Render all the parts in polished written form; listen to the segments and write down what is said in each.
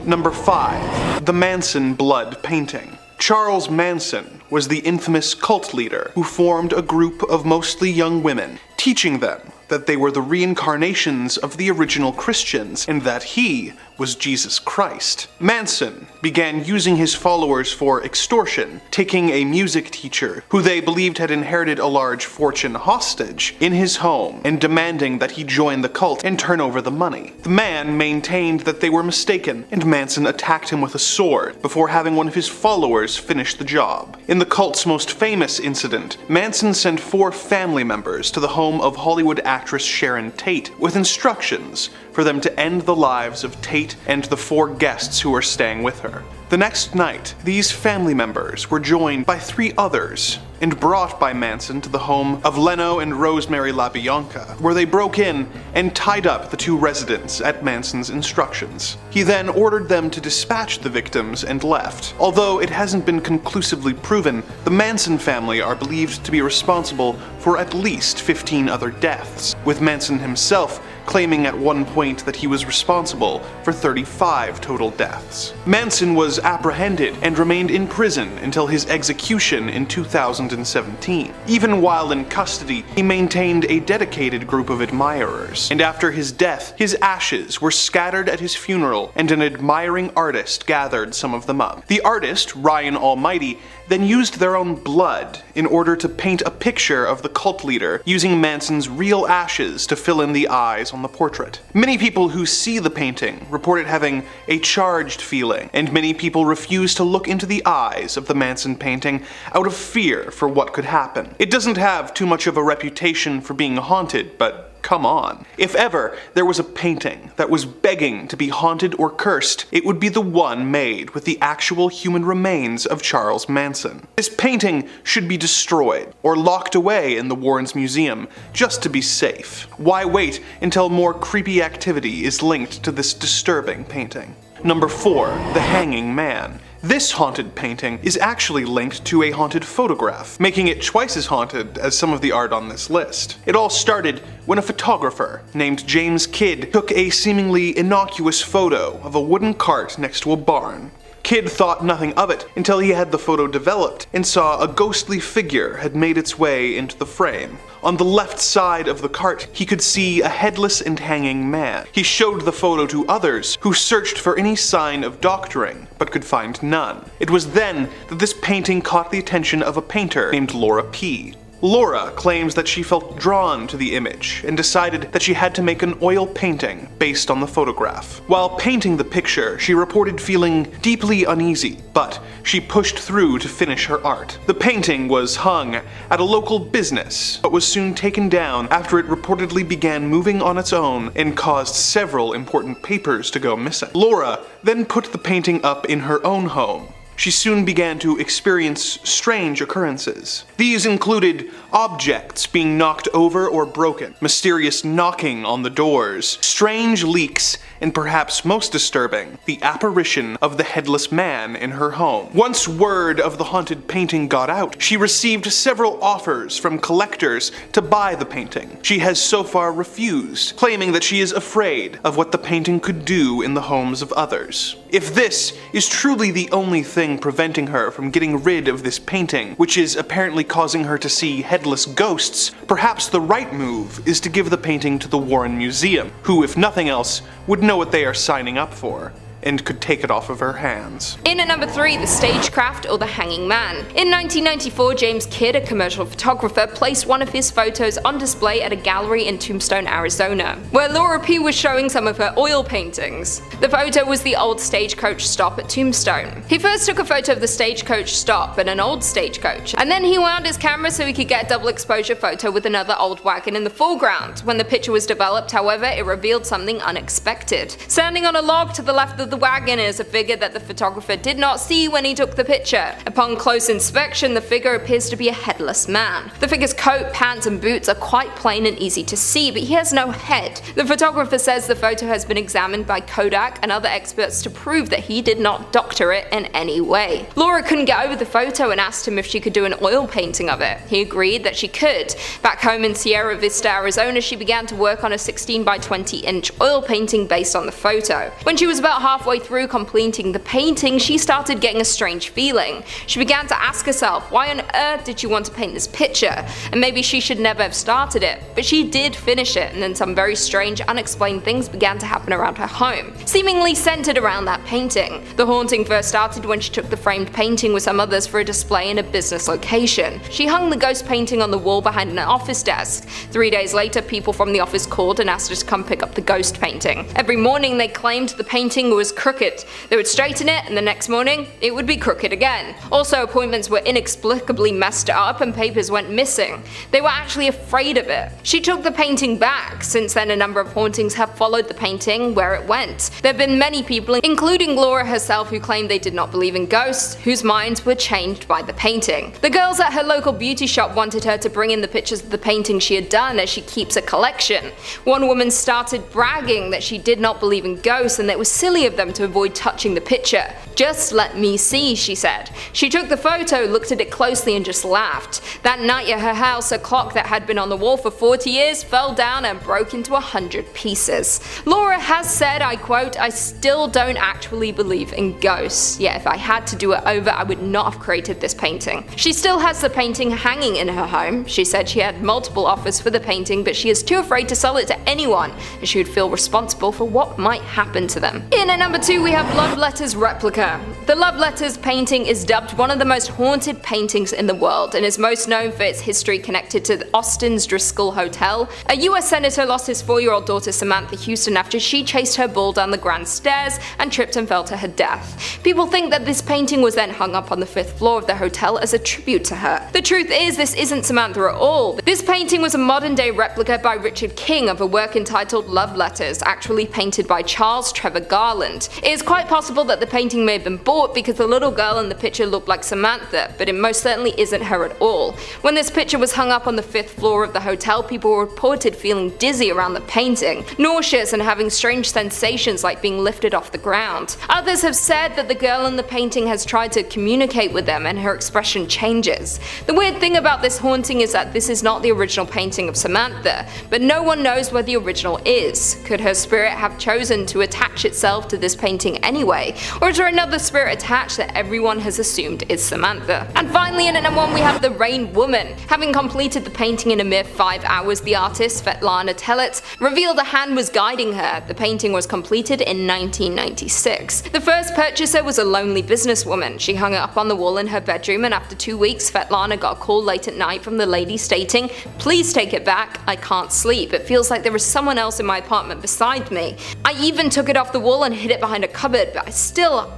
Number 5. The Manson Blood Painting. Charles Manson was the infamous cult leader who formed a group of mostly young women, teaching them that they were the reincarnations of the original Christians and that he was Jesus Christ. Manson began using his followers for extortion, taking a music teacher, who they believed had inherited a large fortune, hostage in his home and demanding that he join the cult and turn over the money. The man maintained that they were mistaken, and Manson attacked him with a sword before having one of his followers finish the job. In the cult's most famous incident, Manson sent 4 family members to the home of Hollywood actress Sharon Tate with instructions for them to end the lives of Tate and the 4 guests who were staying with her. The next night, these family members were joined by 3 others and brought by Manson to the home of Leno and Rosemary LaBianca, where they broke in and tied up the 2 residents at Manson's instructions. He then ordered them to dispatch the victims and left. Although it hasn't been conclusively proven, the Manson family are believed to be responsible for at least 15 other deaths, with Manson himself claiming at one point that he was responsible for 35 total deaths. Manson was apprehended and remained in prison until his execution in 2017. Even while in custody, he maintained a dedicated group of admirers, and after his death, his ashes were scattered at his funeral, and an admiring artist gathered some of them up. The artist, Ryan Almighty, then used their own blood in order to paint a picture of the cult leader, using Manson's real ashes to fill in the eyes on the portrait. Many people who see the painting report it having a charged feeling, and many people refuse to look into the eyes of the Manson painting out of fear for what could happen. It doesn't have too much of a reputation for being haunted, but come on. If ever there was a painting that was begging to be haunted or cursed, it would be the one made with the actual human remains of Charles Manson. This painting should be destroyed or locked away in the Warrens Museum just to be safe. Why wait until more creepy activity is linked to this disturbing painting? Number 4. The Hanging Man. This haunted painting is actually linked to a haunted photograph, making it twice as haunted as some of the art on this list. It all started when a photographer named James Kidd took a seemingly innocuous photo of a wooden cart next to a barn. Kidd thought nothing of it until he had the photo developed and saw a ghostly figure had made its way into the frame. On the left side of the cart, he could see a headless and hanging man. He showed the photo to others, who searched for any sign of doctoring, but could find none. It was then that this painting caught the attention of a painter named Laura P. Laura claims that she felt drawn to the image and decided that she had to make an oil painting based on the photograph. While painting the picture, she reported feeling deeply uneasy, but she pushed through to finish her art. The painting was hung at a local business, but was soon taken down after it reportedly began moving on its own and caused several important papers to go missing. Laura then put the painting up in her own home. She soon began to experience strange occurrences. These included objects being knocked over or broken, mysterious knocking on the doors, strange leaks, and perhaps most disturbing, the apparition of the headless man in her home. Once word of the haunted painting got out, she received several offers from collectors to buy the painting. She has so far refused, claiming that she is afraid of what the painting could do in the homes of others. If this is truly the only thing preventing her from getting rid of this painting, which is apparently causing her to see headless ghosts, perhaps the right move is to give the painting to the Warren Museum, who, if nothing else, would know what they are signing up for, and could take it off of her hands. In at number 3, the Stagecraft or the Hanging Man. In 1994, James Kidd, a commercial photographer, placed one of his photos on display at a gallery in Tombstone, Arizona, where Laura P. was showing some of her oil paintings. The photo was the old stagecoach stop at Tombstone. He first took a photo of the stagecoach stop and an old stagecoach, and then he wound his camera so he could get a double exposure photo with another old wagon in the foreground. When the picture was developed, however, it revealed something unexpected. Standing on a log to the left of the wagon is a figure that the photographer did not see when he took the picture. Upon close inspection, the figure appears to be a headless man. The figure's coat, pants, and boots are quite plain and easy to see, but he has no head. The photographer says the photo has been examined by Kodak and other experts to prove that he did not doctor it in any way. Laura couldn't get over the photo and asked him if she could do an oil painting of it. He agreed that she could. Back home in Sierra Vista, Arizona, she began to work on a 16 by 20 inch oil painting based on the photo. When she was about halfway halfway through completing the painting, she started getting a strange feeling. She began to ask herself, why on earth did she want to paint this picture? And maybe she should never have started it. But she did finish it, and then some very strange, unexplained things began to happen around her home, seemingly centered around that painting. The haunting first started when she took the framed painting with some others for a display in a business location. She hung the ghost painting on the wall behind an office desk. 3 days later, people from the office called and asked her to come pick up the ghost painting. Every morning they claimed the painting was crooked. They would straighten it, and the next morning it would be crooked again. Also, appointments were inexplicably messed up and papers went missing. They were actually afraid of it. She took the painting back. Since then, a number of hauntings have followed the painting where it went. There have been many people, including Laura herself, who claimed they did not believe in ghosts, whose minds were changed by the painting. The girls at her local beauty shop wanted her to bring in the pictures of the painting she had done, as she keeps a collection. One woman started bragging that she did not believe in ghosts and that it was silly of them to avoid touching the picture. "Just let me see," she said. She took the photo, looked at it closely, and just laughed. That night at her house, a clock that had been on the wall for 40 years fell down and broke into 100 pieces. Laura has said, I quote, "I still don't actually believe in ghosts. Yet if I had to do it over, I would not have created this painting." She still has the painting hanging in her home. She said she had multiple offers for the painting, but she is too afraid to sell it to anyone, and she would feel responsible for what might happen to them. In at number 2, we have Love Letters replica. The Love Letters painting is dubbed one of the most haunted paintings in the world, and is most known for its history connected to Austin's Driscoll Hotel. A US senator lost his 4-year-old daughter Samantha Houston after she chased her bull down the grand stairs and tripped and fell to her death. People think that this painting was then hung up on the 5th floor of the hotel as a tribute to her. The truth is, this isn't Samantha at all. This painting was a modern-day replica by Richard King of a work entitled Love Letters, actually painted by Charles Trevor Garland. It is quite possible that the painting may have been bought because the little girl in the picture looked like Samantha, but it most certainly isn't her at all. When this picture was hung up on the 5th floor of the hotel, people were reported feeling dizzy around the painting, nauseous, and having strange sensations like being lifted off the ground. Others have said that the girl in the painting has tried to communicate with them and her expression changes. The weird thing about this haunting is that this is not the original painting of Samantha, but no one knows where the original is. Could her spirit have chosen to attach itself to this painting anyway, or is there another spirit attached that everyone has assumed is Samantha? And finally, in at number 1, we have the Rain Woman. Having completed the painting in a mere 5 hours, the artist, Svetlana Tellet, revealed a hand was guiding her. The painting was completed in 1996. The first purchaser was a lonely businesswoman. She hung it up on the wall in her bedroom, and after 2 weeks, Svetlana got a call late at night from the lady stating, "Please take it back, I can't sleep. It feels like there is someone else in my apartment beside me. I even took it off the wall and hid it behind a cupboard, but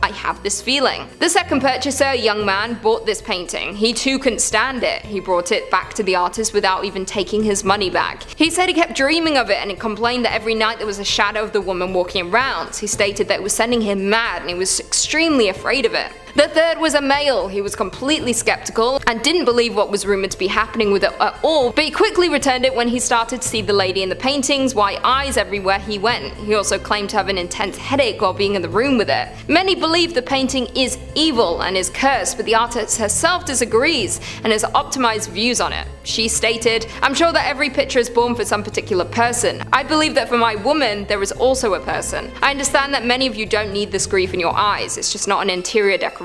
I have this feeling." The second purchaser, a young man, bought this painting. He too couldn't stand it. He brought it back to the artist without even taking his money back. He said he kept dreaming of it, and he complained that every night there was a shadow of the woman walking around. He stated that it was sending him mad, and he was extremely afraid of it. The third was a male. He was completely skeptical and didn't believe what was rumored to be happening with it at all, but he quickly returned it when he started to see the lady in the paintings, white eyes everywhere he went. He also claimed to have an intense headache while being in the room with it. Many believe the painting is evil and is cursed, but the artist herself disagrees and has optimized views on it. She stated, "I'm sure that every picture is born for some particular person. I believe that for my woman, there is also a person. I understand that many of you don't need this grief in your eyes. It's just not an interior decoration.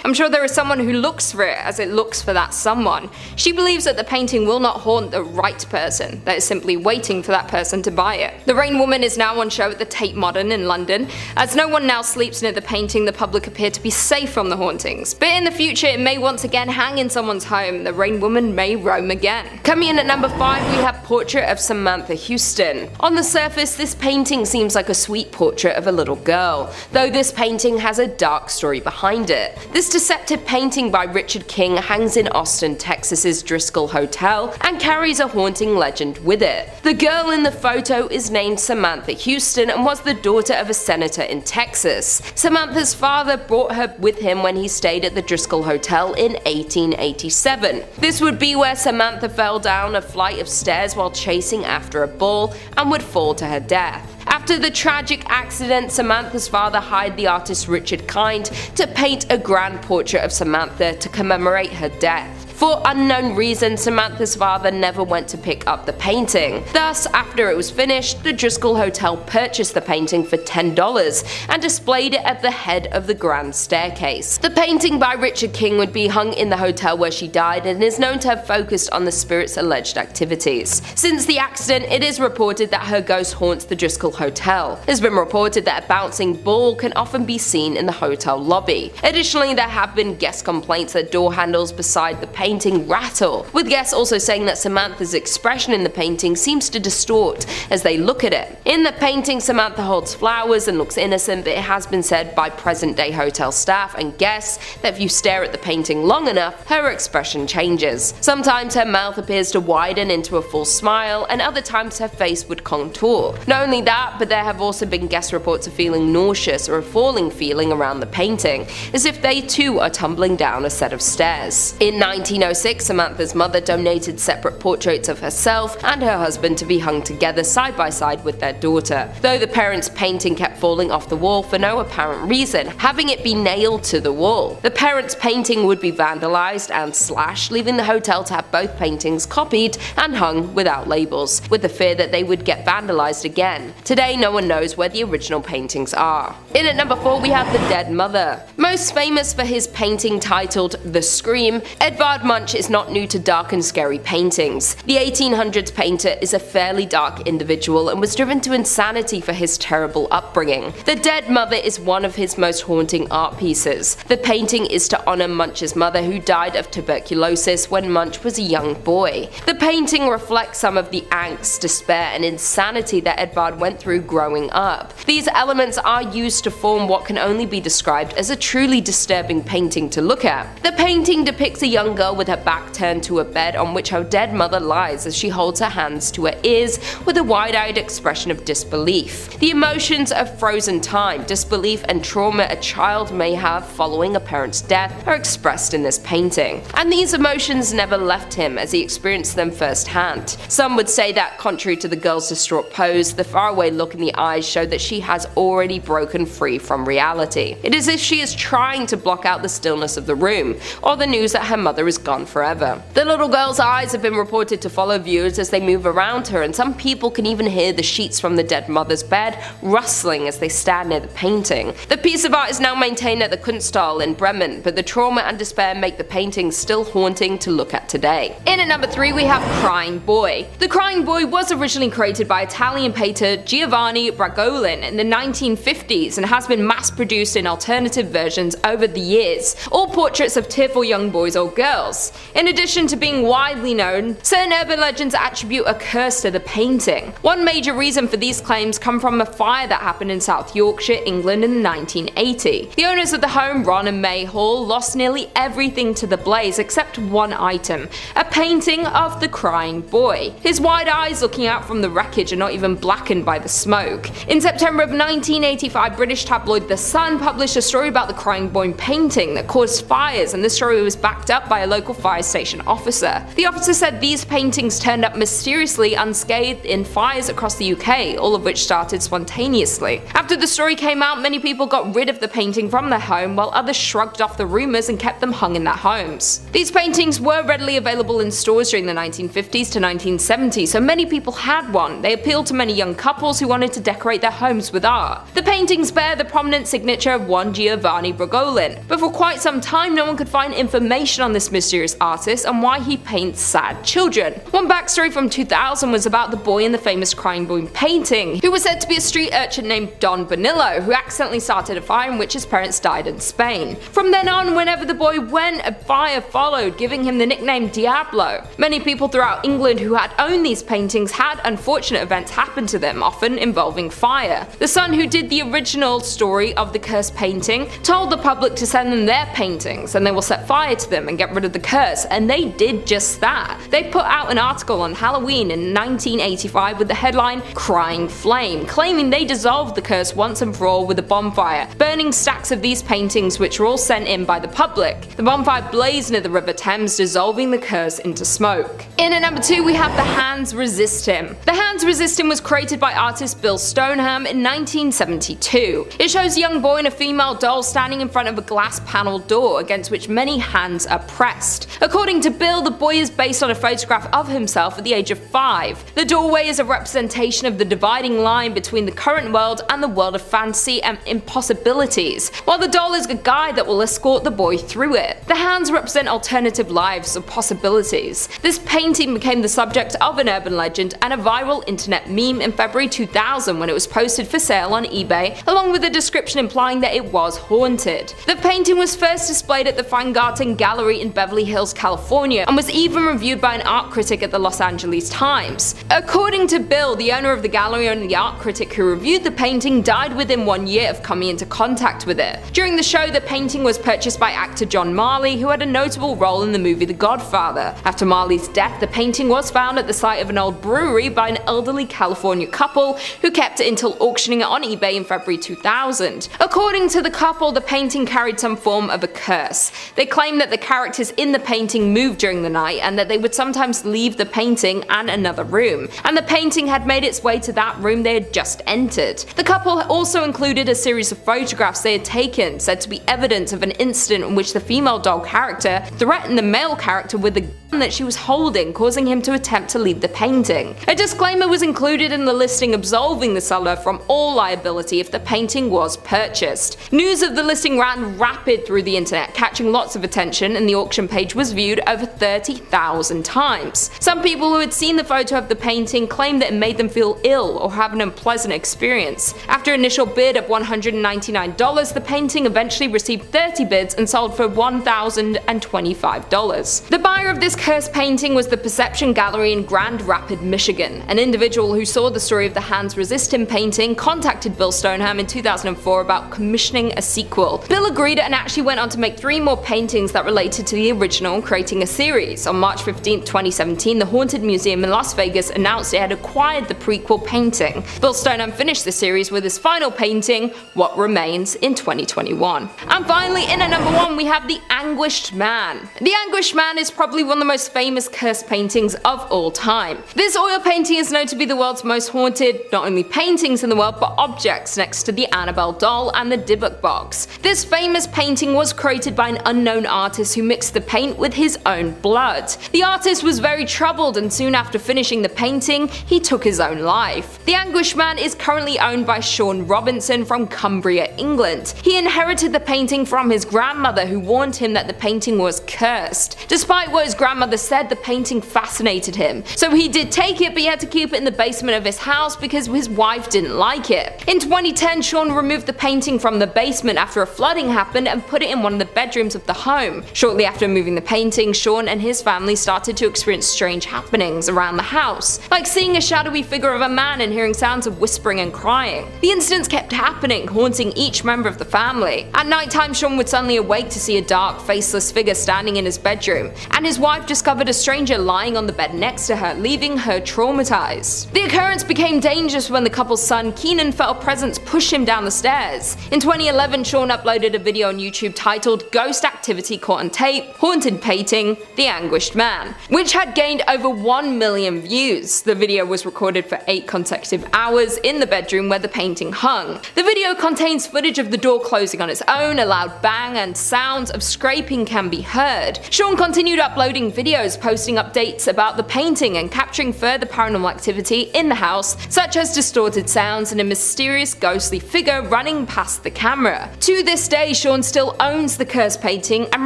I'm sure there is someone who looks for it as it looks for that someone." She believes that the painting will not haunt the right person, that is simply waiting for that person to buy it. The Rain Woman is now on show at the Tate Modern in London. As no one now sleeps near the painting, the public appear to be safe from the hauntings. But in the future, it may once again hang in someone's home. The Rain Woman may roam again. Coming in at number 5, we have Portrait of Samantha Houston. On the surface, this painting seems like a sweet portrait of a little girl, though this painting has a dark story behind it. This deceptive painting by Richard King hangs in Austin, Texas's Driscoll Hotel, and carries a haunting legend with it. The girl in the photo is named Samantha Houston and was the daughter of a senator in Texas. Samantha's father brought her with him when he stayed at the Driscoll Hotel in 1887. This would be where Samantha fell down a flight of stairs while chasing after a bull and would fall to her death. After the tragic accident, Samantha's father hired the artist Richard Kind to paint a grand portrait of Samantha to commemorate her death. For unknown reasons, Samantha's father never went to pick up the painting. Thus, after it was finished, the Driscoll Hotel purchased the painting for $10 and displayed it at the head of the grand staircase. The painting by Richard King would be hung in the hotel where she died and is known to have focused on the spirit's alleged activities. Since the accident, it is reported that her ghost haunts the Driscoll Hotel. It has been reported that a bouncing ball can often be seen in the hotel lobby. Additionally, there have been guest complaints that door handles beside the painting rattle, with guests also saying that Samantha's expression in the painting seems to distort as they look at it. In the painting, Samantha holds flowers and looks innocent, but it has been said by present-day hotel staff and guests that if you stare at the painting long enough, her expression changes. Sometimes her mouth appears to widen into a full smile, and other times her face would contour. Not only that, but there have also been guest reports of feeling nauseous or a falling feeling around the painting, as if they too are tumbling down a set of stairs. In 1906, Samantha's mother donated separate portraits of herself and her husband to be hung together side by side with their daughter, though the parents' painting kept falling off the wall for no apparent reason, having it be nailed to the wall. The parents' painting would be vandalized and slashed, leaving the hotel to have both paintings copied and hung without labels, with the fear that they would get vandalized again. Today, no one knows where the original paintings are. In at number 4, we have The Dead Mother. Most famous for his painting titled The Scream, Edvard Munch is not new to dark and scary paintings. The 1800s painter is a fairly dark individual and was driven to insanity for his terrible upbringing. The Dead Mother is one of his most haunting art pieces. The painting is to honor Munch's mother, who died of tuberculosis when Munch was a young boy. The painting reflects some of the angst, despair, and insanity that Edvard went through growing up. These elements are used to form what can only be described as a truly disturbing painting to look at. The painting depicts a young girl with her back turned to a bed on which her dead mother lies as she holds her hands to her ears with a wide-eyed expression of disbelief. The emotions of frozen time, disbelief, and trauma a child may have following a parent's death are expressed in this painting. And these emotions never left him as he experienced them firsthand. Some would say that, contrary to the girl's distraught pose, the faraway look in the eyes show that she has already broken free from reality. It is as if she is trying to block out the stillness of the room, or the news that her mother is gone forever. The little girl's eyes have been reported to follow viewers as they move around her, and some people can even hear the sheets from the dead mother's bed rustling as they stand near the painting. The piece of art is now maintained at the Kunsthalle in Bremen, but the trauma and despair make the painting still haunting to look at today. In at number 3, we have Crying Boy. The Crying Boy was originally created by Italian painter Giovanni Bragolin in the 1950s and has been mass-produced in alternative versions over the years, all portraits of tearful young boys or girls. In addition to being widely known, certain urban legends attribute a curse to the painting. One major reason for these claims come from a fire that happened in South Yorkshire, England in 1980. The owners of the home, Ron and May Hall, lost nearly everything to the blaze except one item, a painting of the Crying Boy. His wide eyes looking out from the wreckage are not even blackened by the smoke. In September of 1985, British tabloid The Sun published a story about the Crying Boy painting that caused fires, and the story was backed up by a local fire station officer. The officer said these paintings turned up mysteriously unscathed in fires across the UK, all of which started spontaneously. After the story came out, many people got rid of the painting from their home, while others shrugged off the rumours and kept them hung in their homes. These paintings were readily available in stores during the 1950s to 1970s, so many people had one. They appealed to many young couples who wanted to decorate their homes with art. The paintings bear the prominent signature of one Giovanni Bragolin, but for quite some time no one could find information on this mysterious artist and why he paints sad children. One backstory from 2000 was about the boy in the famous Crying Boy painting, who was said to be a street urchin named Don Bonillo, who accidentally started a fire in which his parents died in Spain. From then on, whenever the boy went, a fire followed, giving him the nickname Diablo. Many people throughout England who had owned these paintings had unfortunate events happen to them, often involving fire. The son who did the original story of the cursed painting told the public to send them their paintings and they will set fire to them and get rid of the curse, and they did just that. They put out an article on Halloween in 1985 with the headline Crying Flame, claiming they dissolved the curse once and for all with a bonfire, burning stacks of these paintings which were all sent in by the public. The bonfire blazed near the River Thames, dissolving the curse into smoke. In at number 2, we have The Hands Resist Him. The Hands Resist Him was created by artist Bill Stoneham in 1972. It shows a young boy and a female doll standing in front of a glass panel door against which many hands are pressed. impressed. According to Bill, the boy is based on a photograph of himself at the age of 5. The doorway is a representation of the dividing line between the current world and the world of fantasy and impossibilities, while the doll is a guide that will escort the boy through it. The hands represent alternative lives or possibilities. This painting became the subject of an urban legend and a viral internet meme in February 2000 when it was posted for sale on eBay, along with a description implying that it was haunted. The painting was first displayed at the Feingarten Gallery in Beverly Hills, California, and was even reviewed by an art critic at the Los Angeles Times. According to Bill, the owner of the gallery and the art critic who reviewed the painting died within 1 year of coming into contact with it. During the show, the painting was purchased by actor John Marley, who had a notable role in the movie The Godfather. After Marley's death, the painting was found at the site of an old brewery by an elderly California couple who kept it until auctioning it on eBay in February 2000. According to the couple, the painting carried some form of a curse. They claimed that the characters in the painting moved during the night and that they would sometimes leave the painting and another room, and the painting had made its way to that room they had just entered. The couple also included a series of photographs they had taken, said to be evidence of an incident in which the female doll character threatened the male character with a gun that she was holding, causing him to attempt to leave the painting. A disclaimer was included in the listing absolving the seller from all liability if the painting was purchased. News of the listing ran rapid through the internet, catching lots of attention, and the auction page was viewed over 30,000 times. Some people who had seen the photo of the painting claimed that it made them feel ill or have an unpleasant experience. After an initial bid of $199, the painting eventually received 30 bids and sold for $1,025. The buyer of this cursed painting was the Perception Gallery in Grand Rapids, Michigan. An individual who saw the story of the Hands Resist Him painting contacted Bill Stoneham in 2004 about commissioning a sequel. Bill agreed and actually went on to make 3 more paintings that related to the original, creating a series. On March 15, 2017, the Haunted Museum in Las Vegas announced it had acquired the prequel painting. Bill Stoneham finished the series with his final painting, What Remains, in 2021. And finally, in at number 1, we have The Anguished Man. The Anguished Man is probably one of the most famous cursed paintings of all time. This oil painting is known to be the world's most haunted, not only paintings in the world, but objects, next to the Annabelle doll and the Dybbuk box. This famous painting was created by an unknown artist who mixed the paint with his own blood. The artist was very troubled, and soon after finishing the painting, he took his own life. The Anguished Man is currently owned by Sean Robinson from Cumbria, England. He inherited the painting from his grandmother, who warned him that the painting was cursed. Despite what his grandmother said, the painting fascinated him. So he did take it, but he had to keep it in the basement of his house because his wife didn't like it. In 2010, Sean removed the painting from the basement after a flooding happened and put it in one of the bedrooms of the home. Shortly after moving the painting, Sean and his family started to experience strange happenings around the house, like seeing a shadowy figure of a man and hearing sounds of whispering and crying. The incidents kept happening, haunting each member of the family. At nighttime, Sean would suddenly awake to see a dark, faceless figure standing in his bedroom, and his wife discovered a stranger lying on the bed next to her, leaving her traumatized. The occurrence became dangerous when the couple's son, Keenan, felt a presence push him down the stairs. In 2011, Sean uploaded a video on YouTube titled Ghost Activity Caught on Tape, Haunted Painting, The Anguished Man, which had gained over 1 million views. The video was recorded for 8 consecutive hours in the bedroom where the painting hung. The video contains footage of the door closing on its own, a loud bang, and sounds of scraping can be heard. Sean continued uploading videos, posting updates about the painting and capturing further paranormal activity in the house, such as distorted sounds and a mysterious ghostly figure running past the camera. To this day, Sean still owns the cursed painting and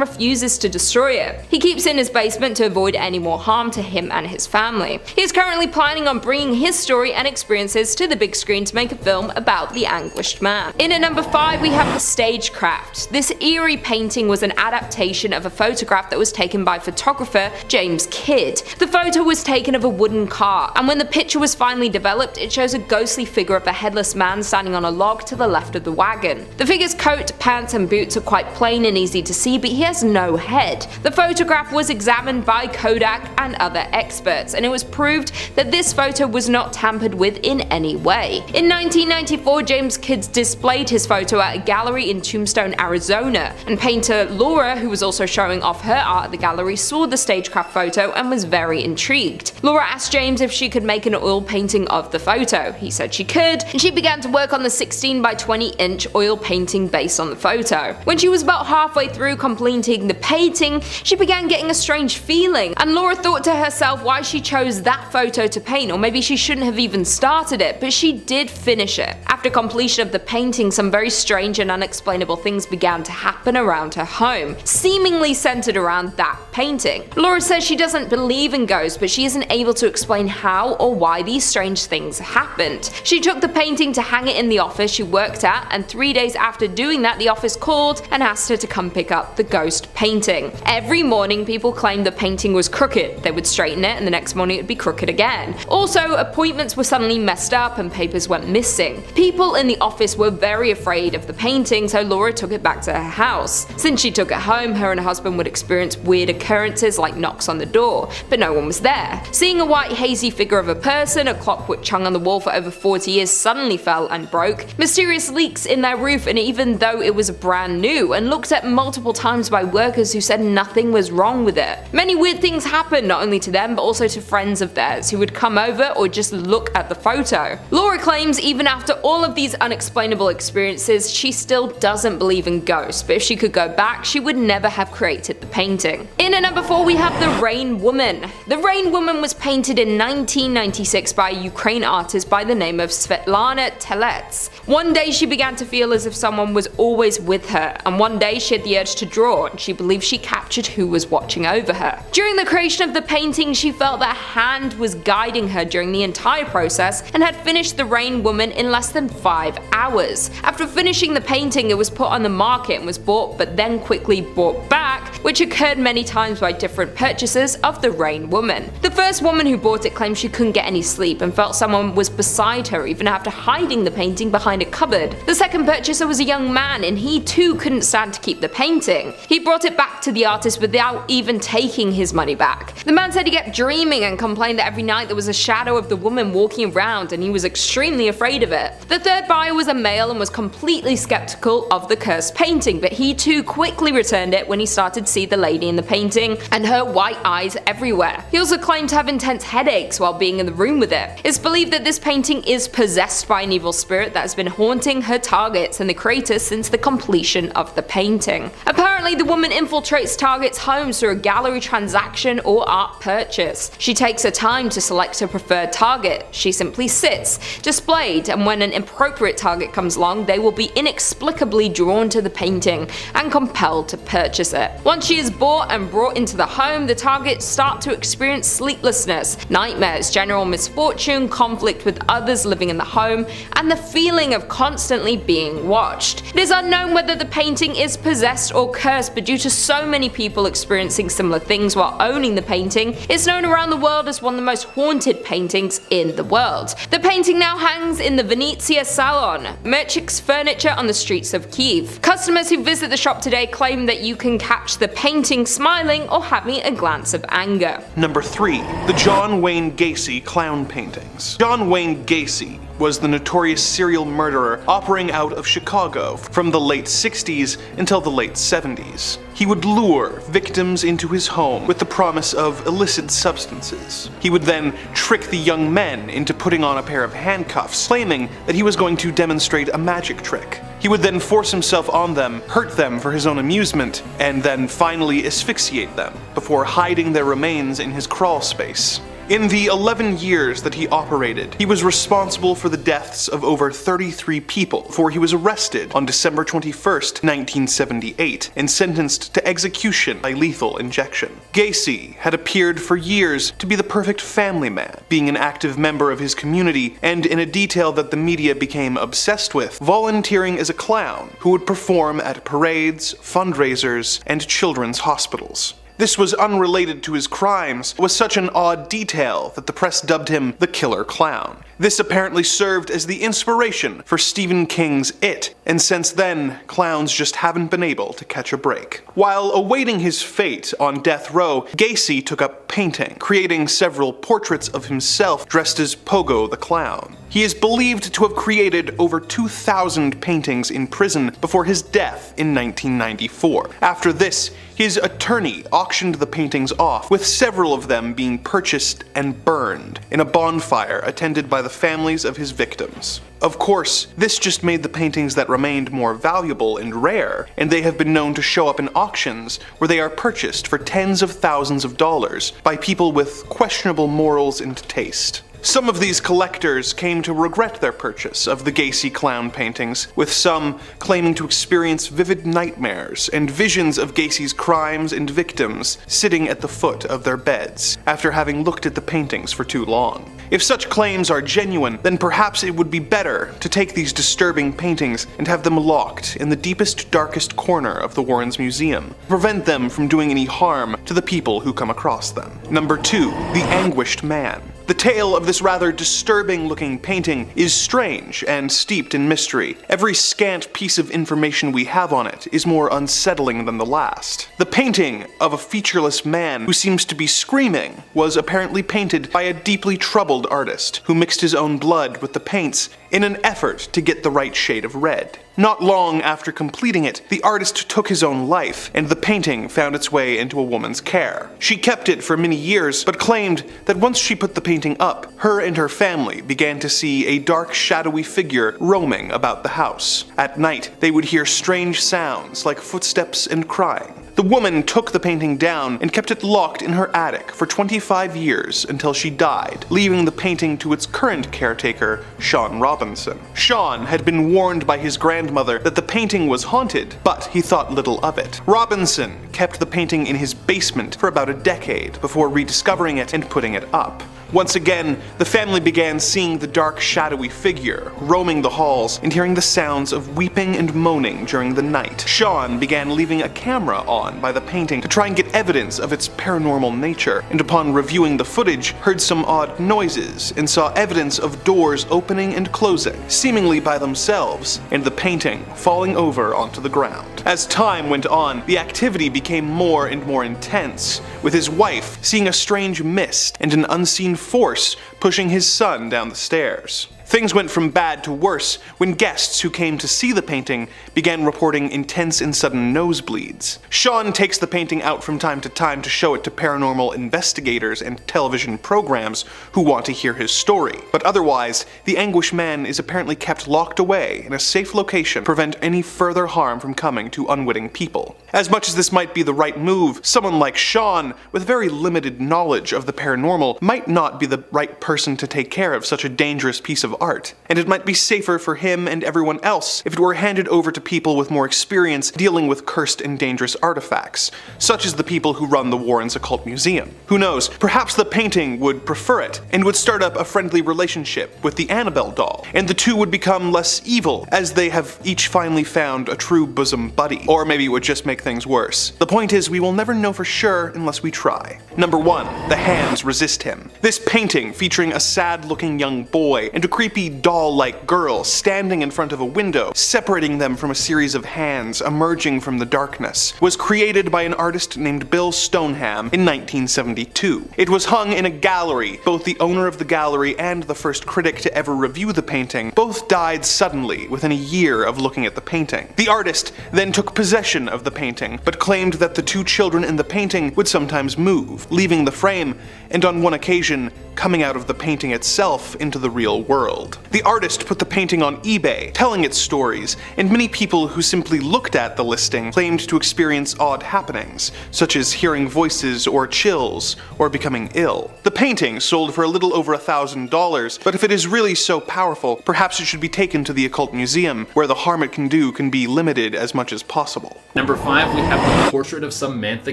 refuses to destroy it. He keeps it in his basement to avoid any more harm to him and his family. He is currently planning on bringing his story and experiences to the big screen to make a film about the Anguished Man. In at number 5, we have The Stagecraft. This eerie painting was an adaptation of a photograph that was taken by photographer James Kidd. The photo was taken of a wooden car, and when the picture was finally developed, it shows a ghostly figure of a headless man standing on a log to the left of the wagon. The figure's coat, pants, and boots are quite plain and easy to see, but he has no head. The photograph was examined by Kodak and other experts, and it was proved that this photo was not tampered with in any way. In 1994, James Kidd displayed his photo at a gallery in Tombstone, Arizona, and painter Laura, who was also showing off her art at the gallery, saw the stagecraft photo and was very intrigued. Laura asked James if she could make an oil painting of the photo. He said she could, and she began to work on the 16 by 20 inch oil painting based on the photo. When she was about halfway through completing the painting, painting, she began getting a strange feeling, and Laura thought to herself why she chose that photo to paint, or maybe she shouldn't have even started it, but she did finish it. After completion of the painting, some very strange and unexplainable things began to happen around her home, seemingly centered around that painting. Laura says she doesn't believe in ghosts, but she isn't able to explain how or why these strange things happened. She took the painting to hang it in the office she worked at, and 3 days after doing that, the office called and asked her to come pick up the ghost painting. Every morning, people claimed the painting was crooked. They would straighten it, and the next morning it would be crooked again. Also, appointments were suddenly messed up and papers went missing. People in the office were very afraid of the painting, so Laura took it back to her house. Since she took it home, her and her husband would experience weird occurrences like knocks on the door, but no one was there. Seeing a white hazy figure of a person, a clock which hung on the wall for over 40 years suddenly fell and broke, mysterious leaks in their roof, and even though it was brand new and looked at multiple times by workers who said nothing was wrong with it. Many weird things happened, not only to them but also to friends of theirs who would come over or just look at the photo. Laura claims even after all of these unexplainable experiences, she still doesn't believe in ghosts, but if she could go back, she would never have created the painting. In at number 4, we have the Rain Woman. The Rain Woman was painted in 1996 by a Ukraine artist by the name of Svetlana Telets. One day she began to feel as if someone was always with her, and one day she had the urge to draw, and she believed she captured who was watching over her. During the creation of the painting, she felt that a hand was guiding her during the entire process, and had finished the Rain Woman in less than 5 hours. After finishing the painting, it was put on the market and was bought but then quickly brought back, which occurred many times by different purchasers of the Rain Woman. The first woman who bought it claimed she couldn't get any sleep and felt someone was beside her even after hiding the painting behind a cupboard. The second purchaser was a young man, and he too couldn't stand to keep the painting. He brought it back to the artist without even taking his money back. The man said he kept dreaming and complained that every night there was a shadow of the woman walking around, and he was extremely afraid of it. The third buyer was a male and was completely skeptical of the cursed painting, but he too quickly returned it when he started to see the lady in the painting and her white eyes everywhere. He also claimed to have intense headaches while being in the room with it. It's believed that this painting is possessed by an evil spirit that has been haunting her targets and the creator since the completion of the painting. Apparently, the woman infiltrates targets' homes through a gallery transaction or art purchase. She takes her time to select her preferred target. She simply sits, displayed, and when an appropriate target comes along, they will be inexplicably drawn to the painting and compelled to purchase it. Once she is bought and brought into the home, the targets start to experience sleeplessness, nightmares, general misfortune, conflict with others living in the home, and the feeling of constantly being watched. It is unknown whether the painting is possessed or cursed, but due to so many people experiencing similar things while owning the painting, it's known around the world as one of the most haunted paintings in the world. The painting now hangs in the Venezia Salon, Merchik's furniture on the streets of Kyiv. Customers who visit the shop today claim that you can catch the painting smiling or having a glance of anger. Number 3. The John Wayne Gacy Clown Paintings. John Wayne Gacy was the notorious serial murderer operating out of Chicago from the late 60s until the late 70s. He would lure victims into his home with the promise of illicit substances. He would then trick the young men into putting on a pair of handcuffs, claiming that he was going to demonstrate a magic trick. He would then force himself on them, hurt them for his own amusement, and then finally asphyxiate them before hiding their remains in his crawl space. In the 11 years that he operated, he was responsible for the deaths of over 33 people before he was arrested on December 21st, 1978, and sentenced to execution by lethal injection. Gacy had appeared for years to be the perfect family man, being an active member of his community, and in a detail that the media became obsessed with, volunteering as a clown who would perform at parades, fundraisers, and children's hospitals. This was unrelated to his crimes, was such an odd detail that the press dubbed him the Killer Clown. This apparently served as the inspiration for Stephen King's It, and since then, clowns just haven't been able to catch a break. While awaiting his fate on death row, Gacy took up painting, creating several portraits of himself dressed as Pogo the Clown. He is believed to have created over 2,000 paintings in prison before his death in 1994. After this, his attorney auctioned the paintings off, with several of them being purchased and burned in a bonfire attended by the families of his victims. Of course, this just made the paintings that remained more valuable and rare, and they have been known to show up in auctions where they are purchased for tens of thousands of dollars by people with questionable morals and taste. Some of these collectors came to regret their purchase of the Gacy clown paintings, with some claiming to experience vivid nightmares and visions of Gacy's crimes and victims sitting at the foot of their beds, after having looked at the paintings for too long. If such claims are genuine, then perhaps it would be better to take these disturbing paintings and have them locked in the deepest, darkest corner of the Warrens Museum, to prevent them from doing any harm to the people who come across them. Number 2. The Anguished Man. The tale of this rather disturbing-looking painting is strange and steeped in mystery. Every scant piece of information we have on it is more unsettling than the last. The painting of a featureless man who seems to be screaming was apparently painted by a deeply troubled artist who mixed his own blood with the paints in an effort to get the right shade of red. Not long after completing it, the artist took his own life, and the painting found its way into a woman's care. She kept it for many years, but claimed that once she put the painting up, her and her family began to see a dark, shadowy figure roaming about the house. At night, they would hear strange sounds like footsteps and crying. The woman took the painting down and kept it locked in her attic for 25 years until she died, leaving the painting to its current caretaker, Sean Robinson. Sean had been warned by his grandmother that the painting was haunted, but he thought little of it. Robinson kept the painting in his basement for about a decade before rediscovering it and putting it up. Once again, the family began seeing the dark, shadowy figure roaming the halls and hearing the sounds of weeping and moaning during the night. Sean began leaving a camera on by the painting to try and get evidence of its paranormal nature, and upon reviewing the footage, heard some odd noises and saw evidence of doors opening and closing, seemingly by themselves, and the painting falling over onto the ground. As time went on, the activity became more and more intense, with his wife seeing a strange mist and an unseen force pushing his son down the stairs. Things went from bad to worse when guests who came to see the painting began reporting intense and sudden nosebleeds. Sean takes the painting out from time to time to show it to paranormal investigators and television programs who want to hear his story, but otherwise, the Anguished Man is apparently kept locked away in a safe location to prevent any further harm from coming to unwitting people. As much as this might be the right move, someone like Sean, with very limited knowledge of the paranormal, might not be the right person to take care of such a dangerous piece of art, and it might be safer for him and everyone else if it were handed over to people with more experience dealing with cursed and dangerous artifacts, such as the people who run the Warrens Occult Museum. Who knows, perhaps the painting would prefer it, and would start up a friendly relationship with the Annabelle doll, and the two would become less evil, as they have each finally found a true bosom buddy. Or maybe it would just make things worse. The point is, we will never know for sure unless we try. Number 1. The hands resist him. This painting, featuring a sad-looking young boy and a creepy doll-like girl standing in front of a window, separating them from a series of hands emerging from the darkness, was created by an artist named Bill Stoneham in 1972. It was hung in a gallery. Both the owner of the gallery and the first critic to ever review the painting both died suddenly within a year of looking at the painting. The artist then took possession of the painting, but claimed that the two children in the painting would sometimes move, leaving the frame, and on one occasion, coming out of the painting itself into the real world. The artist put the painting on eBay, telling its stories, and many people who simply looked at the listing claimed to experience odd happenings, such as hearing voices or chills, or becoming ill. The painting sold for a little over $1,000, but if it is really so powerful, perhaps it should be taken to the Occult Museum, where the harm it can do can be limited as much as possible. Number 5, we have The Portrait of Samantha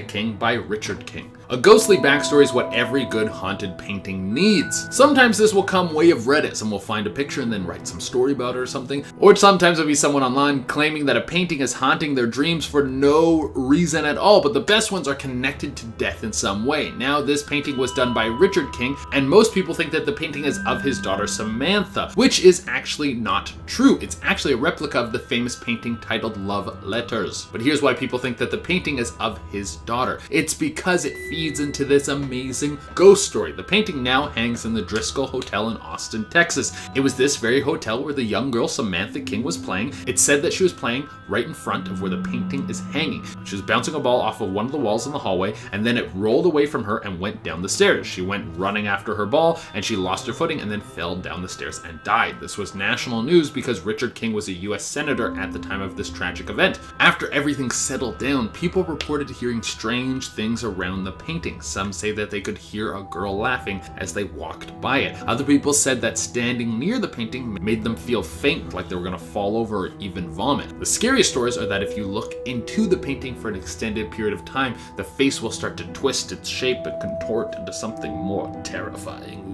King by Richard King. A ghostly backstory is what every good haunted painting needs. Sometimes this will come way of Reddit. Someone will find a picture and then write some story about it or something. Or sometimes it'll be someone online claiming that a painting is haunting their dreams for no reason at all, but the best ones are connected to death in some way. Now, this painting was done by Richard King, and most people think that the painting is of his daughter Samantha, which is actually not true. It's actually a replica of the famous painting titled Love Letters. But here's why people think that the painting is of his daughter. It's because it feeds into this amazing ghost story. The painting now hangs in the Driscoll Hotel in Austin, Texas. It was this very hotel where the young girl Samantha King was playing. It's said that she was playing right in front of where the painting is hanging. She was bouncing a ball off of one of the walls in the hallway, and then it rolled away from her and went down the stairs. She went running after her ball, and she lost her footing and then fell down the stairs and died. This was national news because Richard King was a US senator at the time of this tragic event. After everything settled down, people reported hearing strange things around the painting. Some say that they could hear a girl laughing as they walked by it. Other people said that standing near the painting made them feel faint, like they were going to fall over or even vomit. The scariest stories are that if you look into the painting for an extended period of time, the face will start to twist its shape and contort into something more terrifying.